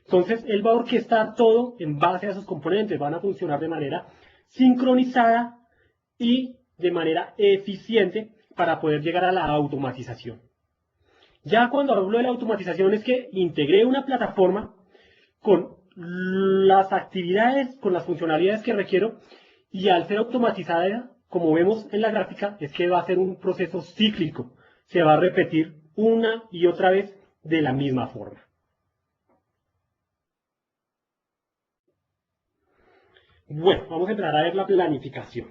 Entonces, él va a orquestar todo en base a esos componentes, van a funcionar de manera sincronizada y de manera eficiente para poder llegar a la automatización. Ya cuando hablo de la automatización es que integré una plataforma con las actividades, con las funcionalidades que requiero y al ser automatizada, como vemos en la gráfica, es que va a ser un proceso cíclico. Se va a repetir una y otra vez de la misma forma. Bueno, vamos a entrar a ver la planificación.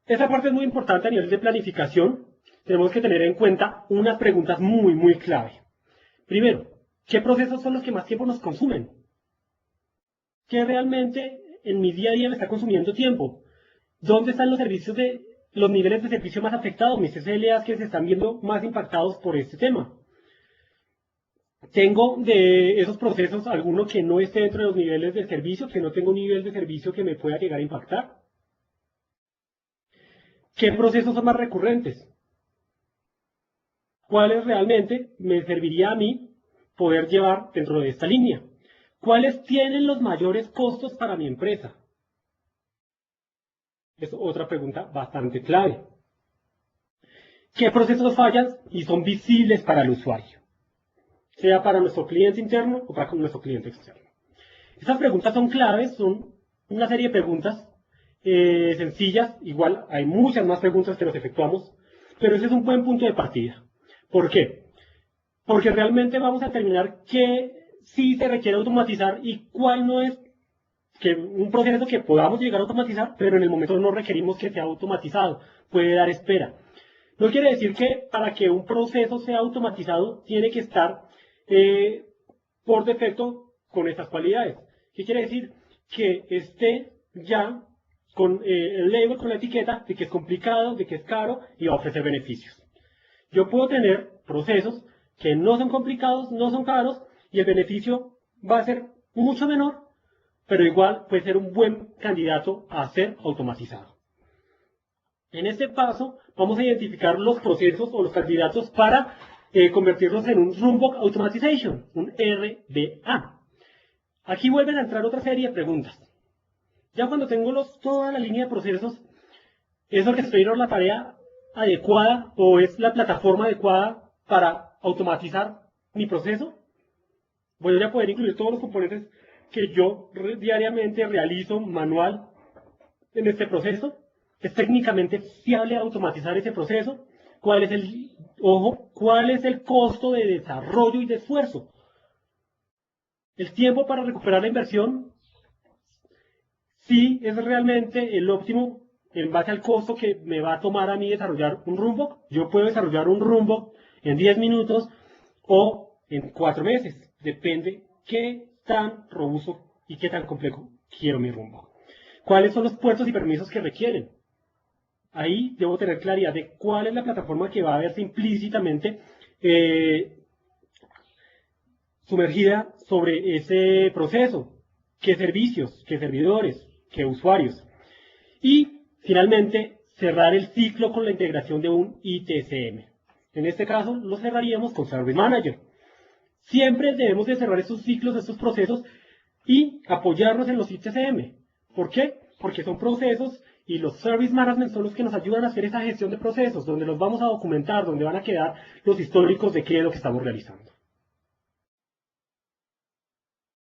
Esa parte es muy importante a nivel de planificación. Tenemos que tener en cuenta unas preguntas muy clave. Primero, ¿qué procesos son los que más tiempo nos consumen? ¿Qué realmente en mi día a día me está consumiendo tiempo? ¿Dónde están los niveles de servicio más afectados, mis SLAs que se están viendo más impactados por este tema? ¿Tengo de esos procesos alguno que no esté dentro de los niveles de servicio, que no tengo un nivel de servicio que me pueda llegar a impactar? ¿Qué procesos son más recurrentes? ¿Cuáles realmente me serviría a mí poder llevar dentro de esta línea? ¿Cuáles tienen los mayores costos para mi empresa? Es otra pregunta bastante clave. ¿Qué procesos fallan y son visibles para el usuario? Sea para nuestro cliente interno o para nuestro cliente externo. Estas preguntas son claves, son una serie de preguntas sencillas. Igual hay muchas más preguntas que nos efectuamos, pero ese es un buen punto de partida. ¿Por qué? Porque realmente vamos a determinar qué sí se requiere automatizar y cuál no es un proceso que podamos llegar a automatizar, pero en el momento no requerimos que sea automatizado, puede dar espera. No quiere decir que para que un proceso sea automatizado tiene que estar por defecto con estas cualidades. ¿Qué quiere decir? Que esté ya con el label, con la etiqueta de que es complicado, de que es caro y va a ofrecer beneficios. Yo puedo tener procesos que no son complicados, no son caros y el beneficio va a ser mucho menor, pero igual puede ser un buen candidato a ser automatizado. En este paso vamos a identificar los procesos o los candidatos para convertirlos en un Runbook Automatization, un RBA. Aquí vuelven a entrar otra serie de preguntas. Ya cuando tengo toda la línea de procesos, ¿es Orchestrator la tarea adecuada o es la plataforma adecuada para automatizar mi proceso? Voy a poder incluir todos los componentes que yo diariamente realizo manual en este proceso. ¿Es técnicamente fiable automatizar ese proceso? ¿Cuál es el costo de desarrollo y de esfuerzo? El tiempo para recuperar la inversión, sí es realmente el óptimo en base al costo que me va a tomar a mí desarrollar un Runbook. Yo puedo desarrollar un Runbook en 10 minutos o en 4 meses. Depende qué tan robusto y qué tan complejo quiero mi Runbook. ¿Cuáles son los puertos y permisos que requieren? Ahí debo tener claridad de cuál es la plataforma que va a verse implícitamente sumergida sobre ese proceso. ¿Qué servicios? ¿Qué servidores? ¿Qué usuarios? Y finalmente, cerrar el ciclo con la integración de un ITCM. En este caso, lo cerraríamos con Service Manager. Siempre debemos de cerrar estos ciclos, estos procesos y apoyarnos en los ITCM. ¿Por qué? Porque son procesos y los Service Management son los que nos ayudan a hacer esa gestión de procesos, donde los vamos a documentar, donde van a quedar los históricos de qué es lo que estamos realizando.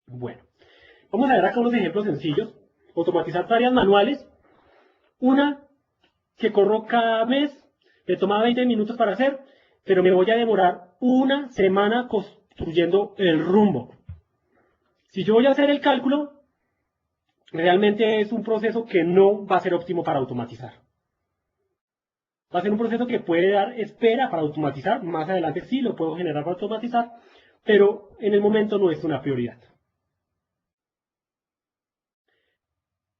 Bueno, vamos a ver acá unos ejemplos sencillos. Automatizar tareas manuales. Una que corro cada mes, me toma 20 minutos para hacer, pero me voy a demorar una semana construyendo el rumbo. Si yo voy a hacer el cálculo, realmente es un proceso que no va a ser óptimo para automatizar. Va a ser un proceso que puede dar espera para automatizar, más adelante sí lo puedo generar para automatizar, pero en el momento no es una prioridad.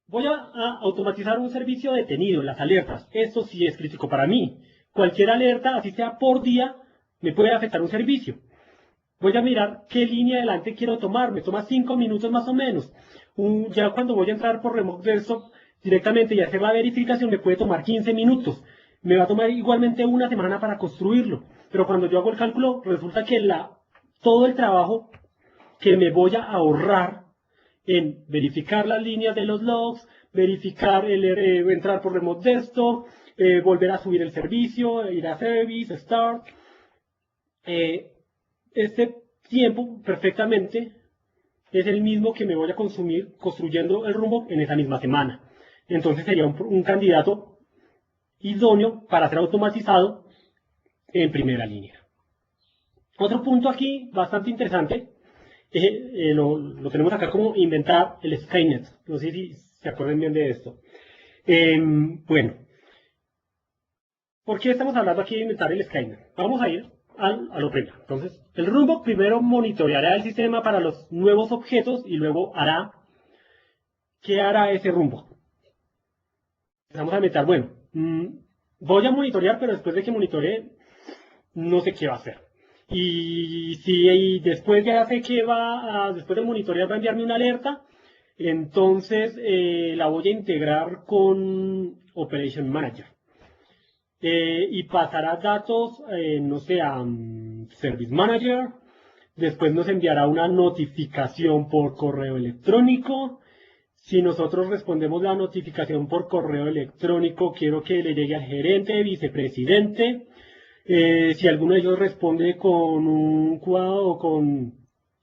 Voy a automatizar un servicio detenido, las alertas. Esto sí es crítico para mí. Cualquier alerta, así sea por día, me puede afectar un servicio. Voy a mirar qué línea adelante quiero tomar. Me toma 5 minutos más o menos. Ya cuando voy a entrar por Remote Desktop directamente y hacer la verificación me puede tomar 15 minutos. Me va a tomar igualmente una semana para construirlo. Pero cuando yo hago el cálculo, resulta que todo el trabajo que me voy a ahorrar en verificar las líneas de los logs, verificar entrar por Remote Desktop, volver a subir el servicio, ir a Service, Start. Este tiempo perfectamente es el mismo que me voy a consumir construyendo el rumbo en esa misma semana. Entonces sería un candidato idóneo para ser automatizado en primera línea. Otro punto aquí bastante interesante, lo tenemos acá como inventar el Skynet. No sé si se acuerdan bien de esto. Bueno, ¿por qué estamos hablando aquí de inventar el Skynet? Vamos a ir a lo primero. Entonces, el Runbook primero monitoreará el sistema para los nuevos objetos y luego ¿qué hará ese Runbook? Empezamos a inventar, bueno, voy a monitorear, pero después de que monitoree, no sé qué va a hacer. Y si después ya sé que después de monitorear va a enviarme una alerta, entonces la voy a integrar con Operation Manager. Y pasará datos, no sé, a Service Manager. Después nos enviará una notificación por correo electrónico. Si nosotros respondemos la notificación por correo electrónico, quiero que le llegue al gerente, vicepresidente. Si alguno de ellos responde con un cuadro o con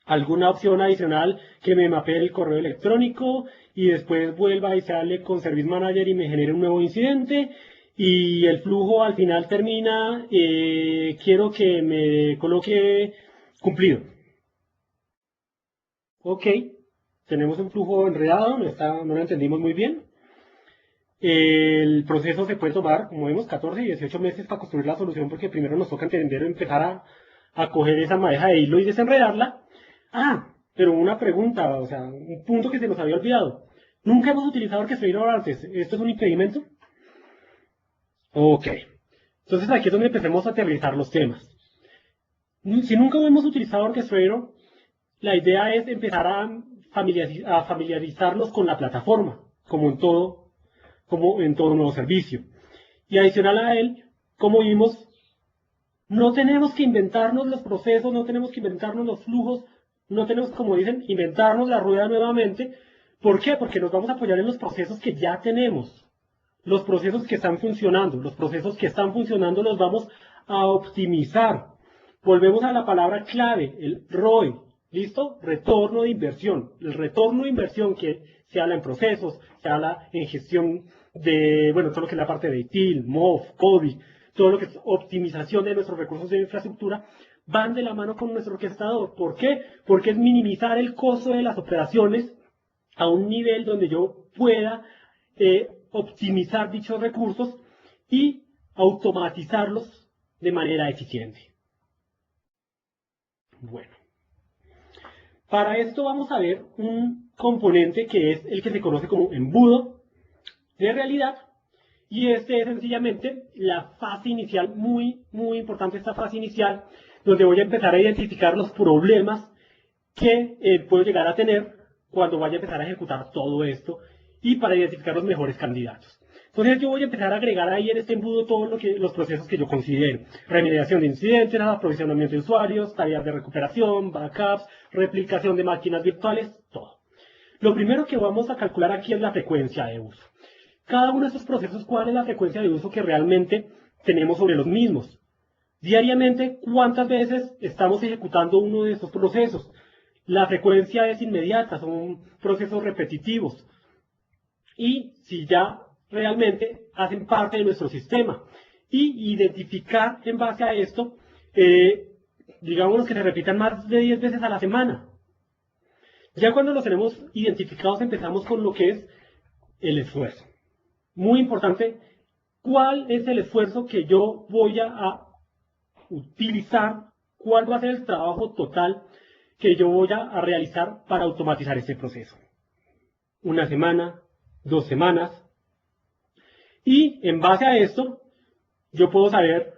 alguna opción adicional, que me mapee el correo electrónico y después vuelva y sale con Service Manager y me genere un nuevo incidente. Y el flujo al final termina, quiero que me coloque cumplido. Ok, tenemos un flujo enredado, no lo entendimos muy bien. El proceso se puede tomar, como vemos, 14 y 18 meses para construir la solución, porque primero nos toca entender, empezar a coger esa madeja de hilo y desenredarla. Pero una pregunta, o sea, un punto que se nos había olvidado. Nunca hemos utilizado Orchestrator antes. ¿Esto es un impedimento? Ok. Entonces aquí es donde empecemos a aterrizar los temas. Si nunca hemos utilizado Orchestrator, la idea es empezar a familiarizarnos con la plataforma, como en todo nuevo servicio. Y adicional a él, como vimos, no tenemos que inventarnos los procesos, no tenemos que inventarnos los flujos, no tenemos, como dicen, inventarnos la rueda nuevamente. ¿Por qué? Porque nos vamos a apoyar en los procesos que ya tenemos, los procesos que están funcionando. Los procesos que están funcionando los vamos a optimizar. Volvemos a la palabra clave, el ROI. ¿Listo? Retorno de inversión. El retorno de inversión que se habla en procesos, se habla en gestión de, bueno, todo lo que es la parte de ITIL, MOV, CODI, todo lo que es optimización de nuestros recursos de infraestructura, van de la mano con nuestro orquestador. ¿Por qué? Porque es minimizar el costo de las operaciones a un nivel donde yo pueda optimizar dichos recursos y automatizarlos de manera eficiente. Bueno, para esto vamos a ver un componente que es el que se conoce como embudo de realidad, y este es sencillamente la fase inicial, muy importante esta fase inicial, donde voy a empezar a identificar los problemas que puedo llegar a tener cuando vaya a empezar a ejecutar todo esto y para identificar los mejores candidatos. Entonces yo voy a empezar a agregar ahí en este embudo todos los procesos que yo considero. Remediación de incidentes, aprovisionamiento de usuarios, tareas de recuperación, backups, replicación de máquinas virtuales, todo. Lo primero que vamos a calcular aquí es la frecuencia de uso. Cada uno de estos procesos, ¿cuál es la frecuencia de uso que realmente tenemos sobre los mismos? Diariamente, ¿cuántas veces estamos ejecutando uno de estos procesos? La frecuencia es inmediata, son procesos repetitivos. Y si ya realmente hacen parte de nuestro sistema. Y identificar en base a esto, digamos que se repitan más de 10 veces a la semana. Ya cuando los tenemos identificados empezamos con lo que es el esfuerzo. Muy importante, ¿cuál es el esfuerzo que yo voy a utilizar? ¿Cuál va a ser el trabajo total que yo voy a realizar para automatizar este proceso? Una semana, 2 semanas. Y en base a esto, yo puedo saber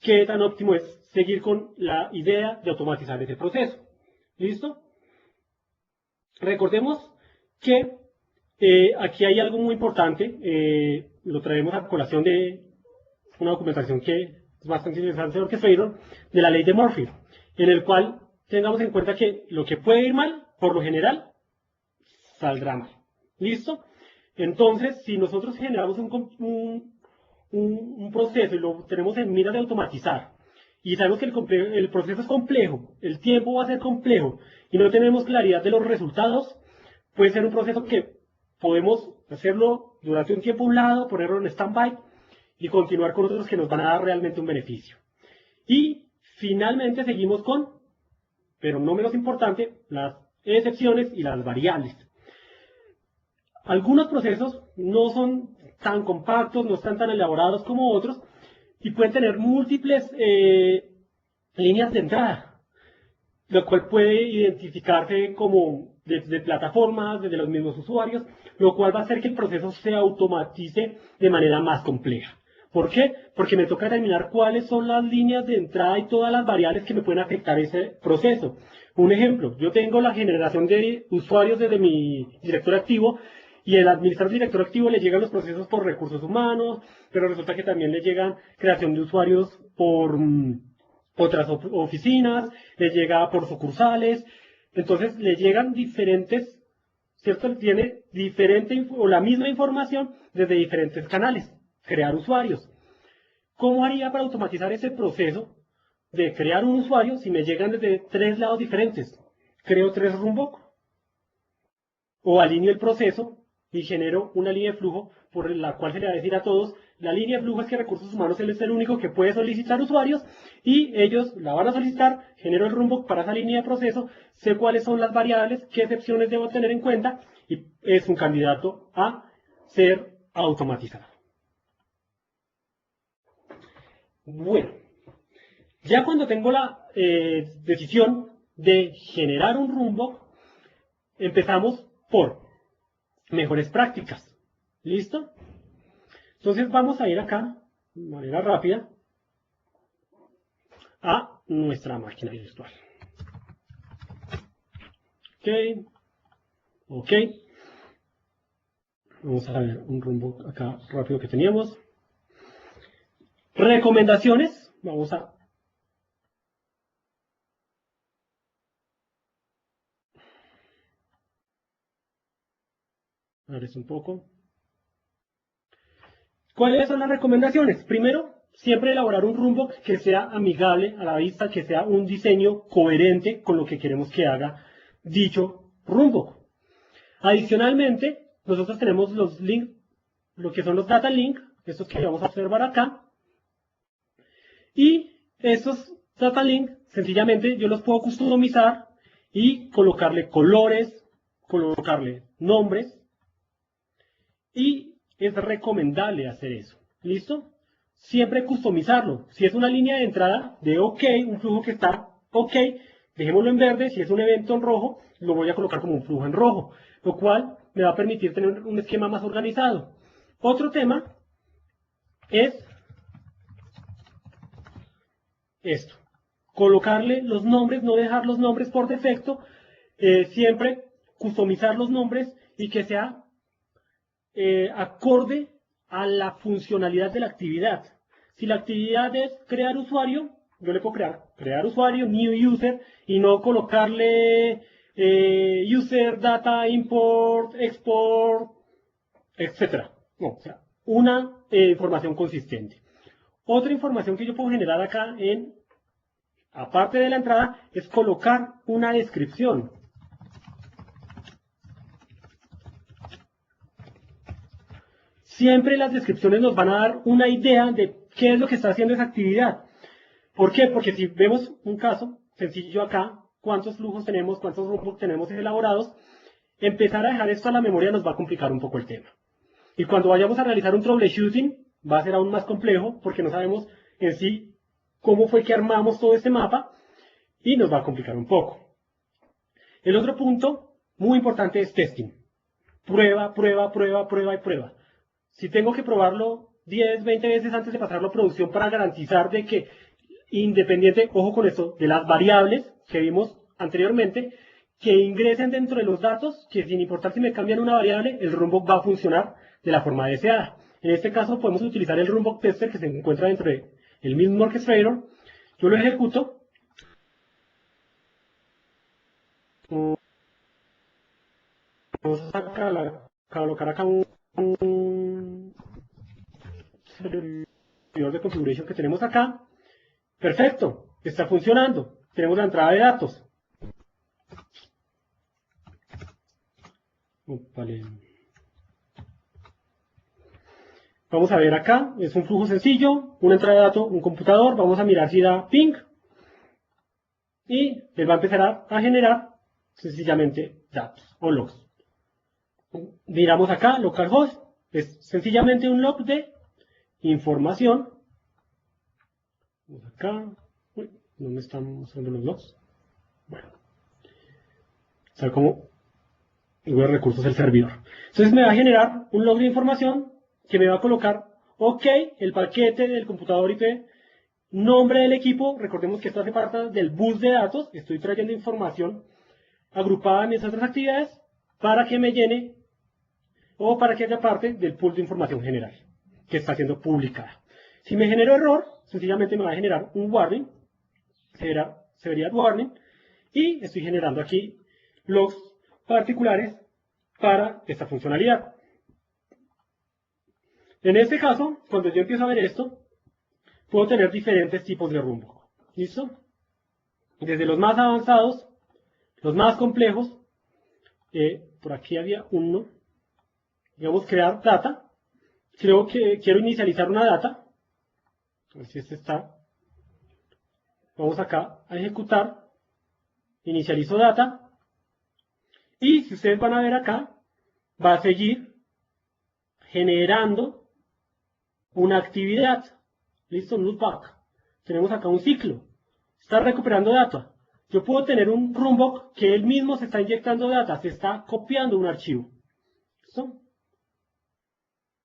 qué tan óptimo es seguir con la idea de automatizar ese proceso. ¿Listo? Recordemos que aquí hay algo muy importante, lo traemos a colación de una documentación que es bastante interesante de Orchestrator, de la ley de Murphy, en el cual tengamos en cuenta que lo que puede ir mal, por lo general, saldrá mal. ¿Listo? Entonces, si nosotros generamos un proceso y lo tenemos en miras de automatizar, y sabemos que el proceso es complejo, el tiempo va a ser complejo, y no tenemos claridad de los resultados, puede ser un proceso que podemos hacerlo durante un tiempo a un lado, ponerlo en stand-by, y continuar con otros que nos van a dar realmente un beneficio. Y finalmente seguimos con, pero no menos importante, las excepciones y las variables. Algunos procesos no son tan compactos, no están tan elaborados como otros y pueden tener múltiples líneas de entrada, lo cual puede identificarse como desde plataformas, desde los mismos usuarios, lo cual va a hacer que el proceso se automatice de manera más compleja. ¿Por qué? Porque me toca determinar cuáles son las líneas de entrada y todas las variables que me pueden afectar ese proceso. Un ejemplo, yo tengo la generación de usuarios desde mi directorio activo y el administrador director activo le llegan los procesos por recursos humanos, pero resulta que también le llegan creación de usuarios por otras oficinas, le llega por sucursales, entonces le llegan diferentes, ¿cierto? Tiene diferente o la misma información desde diferentes canales, crear usuarios. ¿Cómo haría para automatizar ese proceso de crear un usuario si me llegan desde 3 lados diferentes? Creo 3 runbook o alineo el proceso y genero una línea de flujo por la cual se le va a decir a todos, la línea de flujo es que recursos humanos él es el único que puede solicitar usuarios y ellos la van a solicitar, genero el runbook para esa línea de proceso, sé cuáles son las variables, qué excepciones debo tener en cuenta y es un candidato a ser automatizado. Bueno, ya cuando tengo la decisión de generar un runbook, empezamos por mejores prácticas. ¿Listo? Entonces vamos a ir acá, de manera rápida, a nuestra máquina virtual. Ok, ok. Vamos a ver un rumbo acá rápido que teníamos. Recomendaciones. Vamos a... ver esto un poco. ¿Cuáles son las recomendaciones? Primero, siempre elaborar un rumbo que sea amigable a la vista, que sea un diseño coherente con lo que queremos que haga dicho rumbo. Adicionalmente, nosotros tenemos los links, lo que son los data links, estos que vamos a observar acá. Y estos data links, sencillamente, yo los puedo customizar y colocarle colores, colocarle nombres. Y es recomendable hacer eso. ¿Listo? Siempre customizarlo. Si es una línea de entrada de OK, un flujo que está OK, dejémoslo en verde. Si es un evento en rojo, lo voy a colocar como un flujo en rojo, lo cual me va a permitir tener un esquema más organizado. Otro tema es esto. Colocarle los nombres, no dejar los nombres por defecto, siempre customizar los nombres y que sea acorde a la funcionalidad de la actividad. Si la actividad es crear usuario, yo le puedo crear usuario, new user, y no colocarle user, data, import, export, etc. No, o sea, una información consistente. Otra información que yo puedo generar acá, aparte de la entrada, es colocar una descripción. Siempre las descripciones nos van a dar una idea de qué es lo que está haciendo esa actividad. ¿Por qué? Porque si vemos un caso sencillo acá, cuántos flujos tenemos, cuántos rumbos tenemos elaborados, empezar a dejar esto a la memoria nos va a complicar un poco el tema. Y cuando vayamos a realizar un troubleshooting, va a ser aún más complejo porque no sabemos en sí cómo fue que armamos todo este mapa y nos va a complicar un poco. El otro punto muy importante es testing. Prueba, prueba, prueba, prueba y prueba. Si tengo que probarlo 10, 20 veces antes de pasarlo a producción para garantizar de que, independiente, ojo con esto, de las variables que vimos anteriormente, que ingresen dentro de los datos, que sin importar si me cambian una variable, el runbook va a funcionar de la forma deseada. En este caso podemos utilizar el runbook tester que se encuentra dentro del mismo orchestrator. Yo lo ejecuto. Vamos a colocar acá un servidor de configuration que tenemos acá. Perfecto, está funcionando. Tenemos la entrada de datos. Vale. Vamos a ver acá, es un flujo sencillo, una entrada de datos, un computador. Vamos a mirar si da ping. Y él va a empezar a generar sencillamente datos o logs. Miramos acá, localhost, es sencillamente un log de información. Vamos acá. Uy, no me están mostrando los logs. Bueno, ¿sabe cómo? Luego recursos del servidor. Entonces me va a generar un log de información que me va a colocar, OK, el paquete del computador IP, nombre del equipo. Recordemos que esto hace parte del bus de datos. Estoy trayendo información agrupada en esas otras actividades para que me llene o para que haga parte del pool de información general que está siendo publicada. Si me genero error, sencillamente me va a generar un warning, severidad warning, y estoy generando aquí logs particulares para esta funcionalidad. En este caso, cuando yo empiezo a ver esto, puedo tener diferentes tipos de rumbo. ¿Listo? Desde los más avanzados, los más complejos, por aquí había uno, digamos, crear data. Creo que quiero inicializar una data. A ver si este está. Vamos acá a ejecutar. Inicializo data. Y si ustedes van a ver acá, va a seguir generando una actividad. ¿Listo? Un loopback. Tenemos acá un ciclo. Está recuperando data. Yo puedo tener un runbook que él mismo se está inyectando data, se está copiando un archivo. ¿Listo?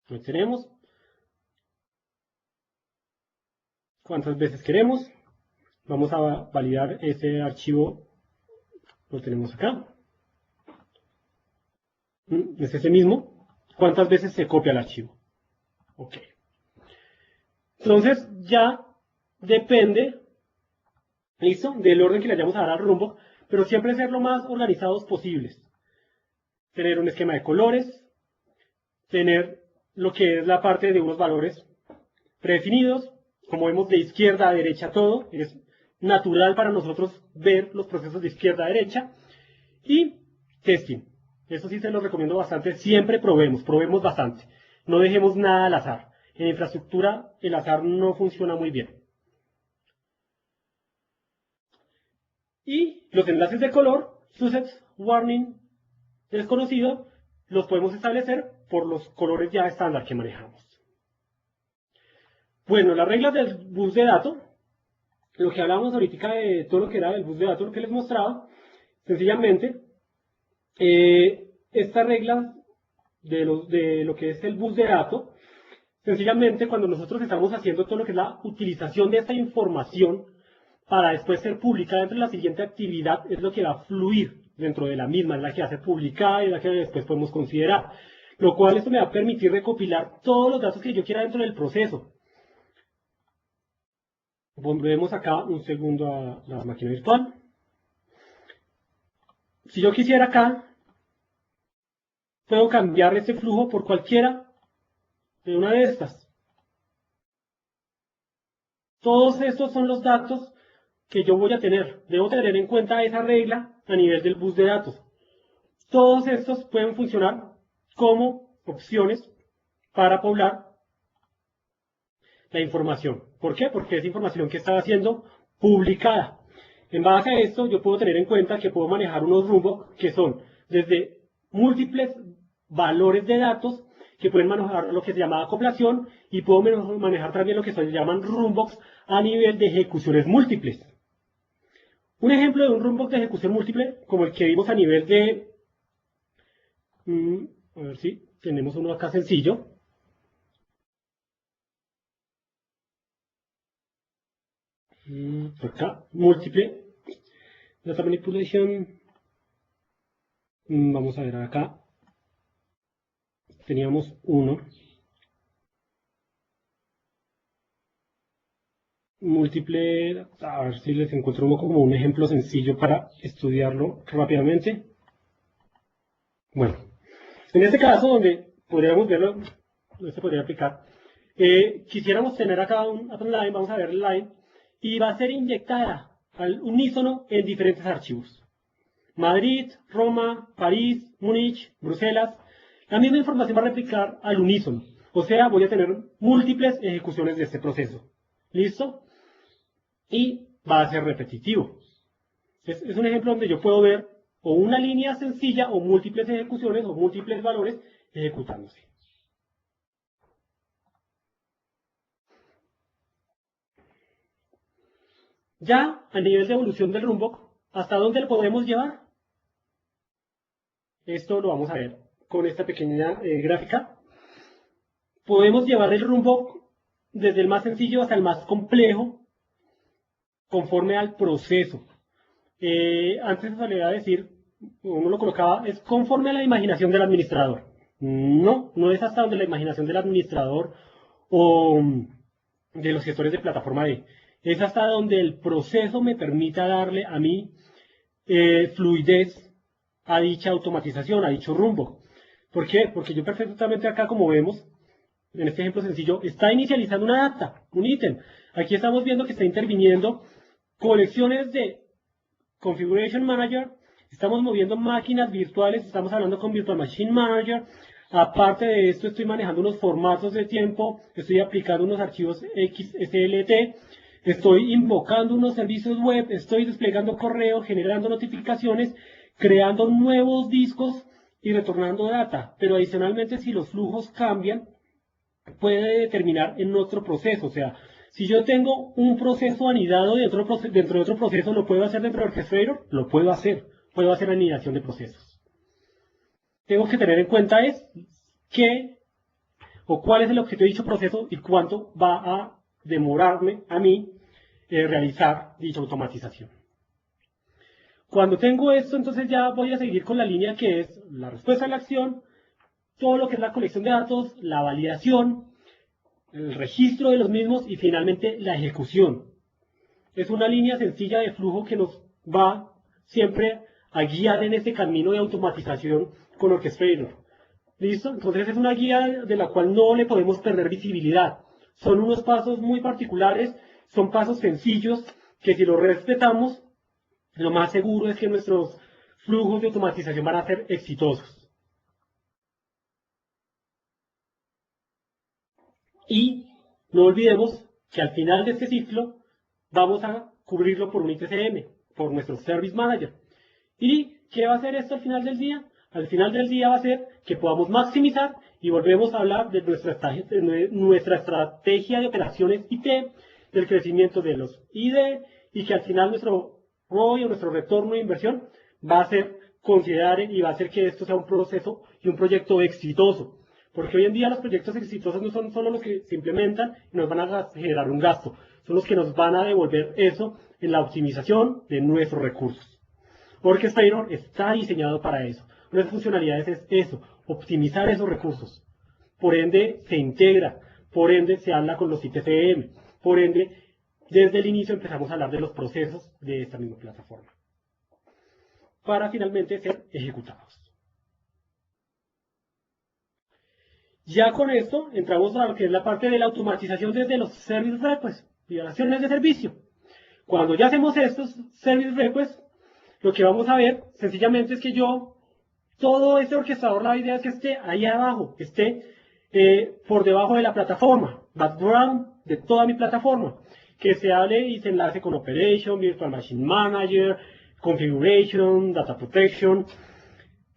Lo tenemos. ¿Cuántas veces queremos? Vamos a validar ese archivo. Lo tenemos acá. Es ese mismo. ¿Cuántas veces se copia el archivo? OK. Entonces ya depende, ¿listo?, del orden que le vayamos a dar al rumbo, pero siempre ser lo más organizados posibles. Tener un esquema de colores, tener lo que es la parte de unos valores predefinidos, como vemos de izquierda a derecha todo, es natural para nosotros ver los procesos de izquierda a derecha, y testing. Eso sí se los recomiendo bastante, siempre probemos bastante, no dejemos nada al azar. En infraestructura el azar no funciona muy bien. Y los enlaces de color, susets, warning, desconocido, los podemos establecer por los colores ya estándar que manejamos. Bueno, las reglas del bus de datos, lo que hablábamos ahorita de todo lo que era el bus de datos, lo que les mostraba, sencillamente, esta regla de lo que es el bus de datos, sencillamente cuando nosotros estamos haciendo todo lo que es la utilización de esta información para después ser publicada dentro de la siguiente actividad, es lo que va a fluir dentro de la misma, es la que va a ser publicada y es la que después podemos considerar. Lo cual esto me va a permitir recopilar todos los datos que yo quiera dentro del proceso. Volvemos acá un segundo a la máquina virtual. Si yo quisiera acá, puedo cambiar este flujo por cualquiera de una de estas. Todos estos son los datos que yo voy a tener. Debo tener en cuenta esa regla a nivel del bus de datos. Todos estos pueden funcionar como opciones para poblar la información. ¿Por qué? Porque es información que está siendo publicada. En base a esto, yo puedo tener en cuenta que puedo manejar unos rumbos que son desde múltiples valores de datos que pueden manejar lo que se llama acoplación y puedo manejar también lo que se llaman runbox a nivel de ejecuciones múltiples. Un ejemplo de un runbox de ejecución múltiple, como el que vimos a nivel de... a ver si tenemos uno acá sencillo. Acá, múltiple. Data manipulation. Vamos a ver acá. Teníamos uno. Múltiple, a ver si les encuentro como un ejemplo sencillo para estudiarlo rápidamente. Bueno, en este caso donde podríamos verlo, no se podría aplicar, quisiéramos tener acá un line, vamos a ver el line, y va a ser inyectada al unísono en diferentes archivos. Madrid, Roma, París, Múnich, Bruselas. La misma información va a replicar al unísono. O sea, voy a tener múltiples ejecuciones de este proceso. ¿Listo? Y va a ser repetitivo. Es un ejemplo donde yo puedo ver o una línea sencilla o múltiples ejecuciones o múltiples valores ejecutándose. Ya a nivel de evolución del rumbo, ¿hasta dónde lo podemos llevar? Esto lo vamos a ver con esta pequeña gráfica. Podemos llevar el rumbo desde el más sencillo hasta el más complejo, conforme al proceso. Antes se le iba a decir, uno lo colocaba, es conforme a la imaginación del administrador. No, no es hasta donde la imaginación del administrador o de los gestores de plataforma D. Es hasta donde el proceso me permita darle a mí fluidez a dicha automatización, a dicho rumbo. ¿Por qué? Porque yo perfectamente acá, como vemos, en este ejemplo sencillo, está inicializando una data, un ítem. Aquí estamos viendo que está interviniendo colecciones de Configuration Manager, estamos moviendo máquinas virtuales, estamos hablando con Virtual Machine Manager. Aparte de esto, estoy manejando unos formatos de tiempo, estoy aplicando unos archivos XSLT, estoy invocando unos servicios web, estoy desplegando correo, generando notificaciones, creando nuevos discos y retornando data. Pero adicionalmente, si los flujos cambian, puede determinar en otro proceso. O sea, si yo tengo un proceso anidado dentro de otro proceso, ¿lo puedo hacer dentro de Orchestrator? Lo puedo hacer anidación de procesos. Tengo que tener en cuenta es qué o cuál es el objetivo de dicho proceso y cuánto va a demorarme a mí realizar dicha automatización. Cuando tengo esto, entonces ya voy a seguir con la línea que es la respuesta a la acción, todo lo que es la colección de datos, la validación, el registro de los mismos y finalmente la ejecución. Es una línea sencilla de flujo que nos va siempre a guiar en este camino de automatización con Orchestrator. ¿Listo? Entonces es una guía de la cual no le podemos perder visibilidad. Son unos pasos muy particulares, son pasos sencillos que si los respetamos, lo más seguro es que nuestros flujos de automatización van a ser exitosos. Y no olvidemos que al final de este ciclo vamos a cubrirlo por un ITCM, por nuestro Service Manager. ¿Y qué va a hacer esto al final del día? Al final del día va a ser que podamos maximizar y volvemos a hablar de nuestra estrategia de operaciones IT, del crecimiento de los ID y que al final nuestro ROI o nuestro retorno de inversión va a ser considerar y va a hacer que esto sea un proceso y un proyecto exitoso. Porque hoy en día los proyectos exitosos no son solo los que se implementan y nos van a generar un gasto, son los que nos van a devolver eso en la optimización de nuestros recursos. Orchestrator está diseñado para eso. Una de las funcionalidades es eso, optimizar esos recursos. Por ende, se integra, por ende, se habla con los ITCM, por ende, desde el inicio empezamos a hablar de los procesos de esta misma plataforma, para finalmente ser ejecutados. Ya con esto entramos a lo que es la parte de la automatización desde los service requests, violaciones de servicio. Cuando ya hacemos estos service requests, lo que vamos a ver sencillamente es que todo este orquestador, la idea es que esté ahí abajo, esté por debajo de la plataforma, background de toda mi plataforma, que se hable y se enlace con Operation, Virtual Machine Manager, Configuration, Data Protection.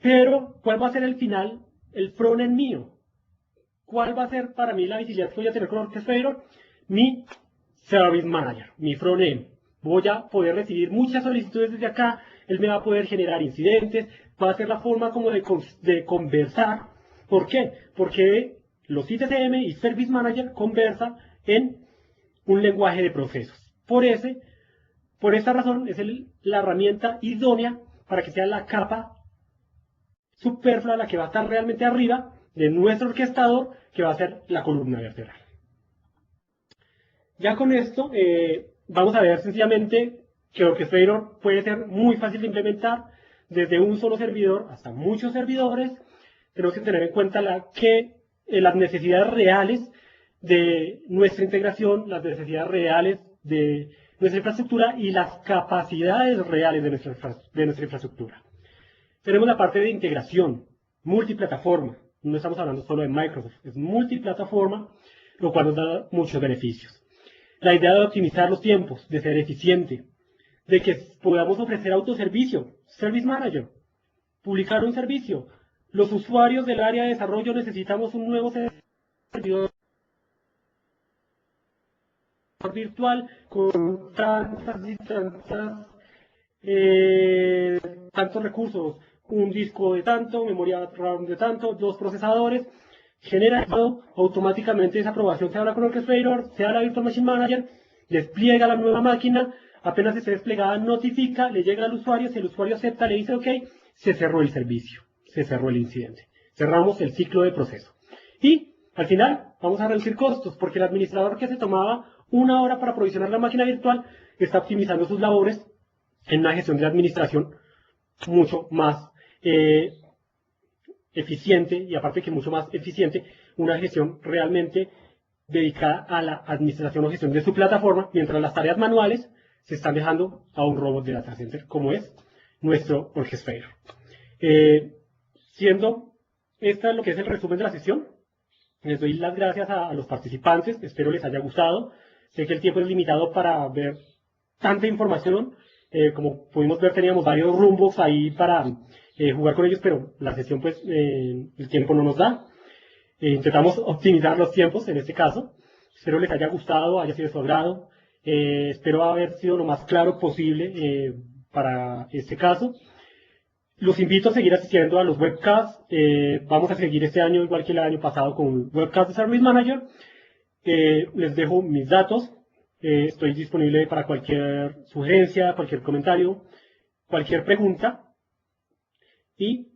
Pero, ¿cuál va a ser el final, el frontend mío? ¿Cuál va a ser para mí la visibilidad que voy a tener con Orchestrator? Mi Service Manager, mi frontend. Voy a poder recibir muchas solicitudes desde acá, él me va a poder generar incidentes, va a ser la forma como de conversar. ¿Por qué? Porque los ITCM y Service Manager conversan en un lenguaje de procesos. Por esta razón es la herramienta idónea para que sea la capa superflua, la que va a estar realmente arriba de nuestro orquestador, que va a ser la columna vertebral. Ya con esto vamos a ver sencillamente que Orchestrator puede ser muy fácil de implementar desde un solo servidor hasta muchos servidores. Tenemos que tener en cuenta las necesidades reales de nuestra integración, las necesidades reales de nuestra infraestructura y las capacidades reales de nuestra infraestructura. Tenemos la parte de integración, multiplataforma. No estamos hablando solo de Microsoft, es multiplataforma, lo cual nos da muchos beneficios. La idea de optimizar los tiempos, de ser eficiente, de que podamos ofrecer autoservicio, Service Manager, publicar un servicio. Los usuarios del área de desarrollo necesitamos un nuevo servidor virtual con tantos recursos, un disco de tanto, memoria RAM de tanto, 2 procesadores, generado automáticamente esa aprobación se habla con Orchestrator, se habla Virtual Machine Manager, despliega la nueva máquina, apenas esté desplegada notifica, le llega al usuario, si el usuario acepta, le dice OK, se cerró el servicio, se cerró el incidente, cerramos el ciclo de proceso. Y al final vamos a reducir costos, porque el administrador que se tomaba 1 hora para provisionar la máquina virtual está optimizando sus labores en una gestión de administración mucho más eficiente, y aparte que mucho más eficiente, una gestión realmente dedicada a la administración o gestión de su plataforma, mientras las tareas manuales se están dejando a un robot de data center, como es nuestro Orchestrator. Siendo esta lo que es el resumen de la sesión, les doy las gracias a los participantes, espero les haya gustado. Sé que el tiempo es limitado para ver tanta información. Como pudimos ver, teníamos varios rumbos ahí para jugar con ellos, pero la sesión, pues, el tiempo no nos da. Intentamos optimizar los tiempos en este caso. Espero les haya gustado, haya sido de su agrado. Espero haber sido lo más claro posible para este caso. Los invito a seguir asistiendo a los webcasts. Vamos a seguir este año, igual que el año pasado, con un webcast de Service Manager. Les dejo mis datos. Estoy disponible para cualquier sugerencia, cualquier comentario, cualquier pregunta. Y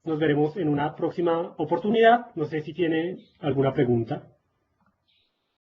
nos veremos en una próxima oportunidad. No sé si tiene alguna pregunta.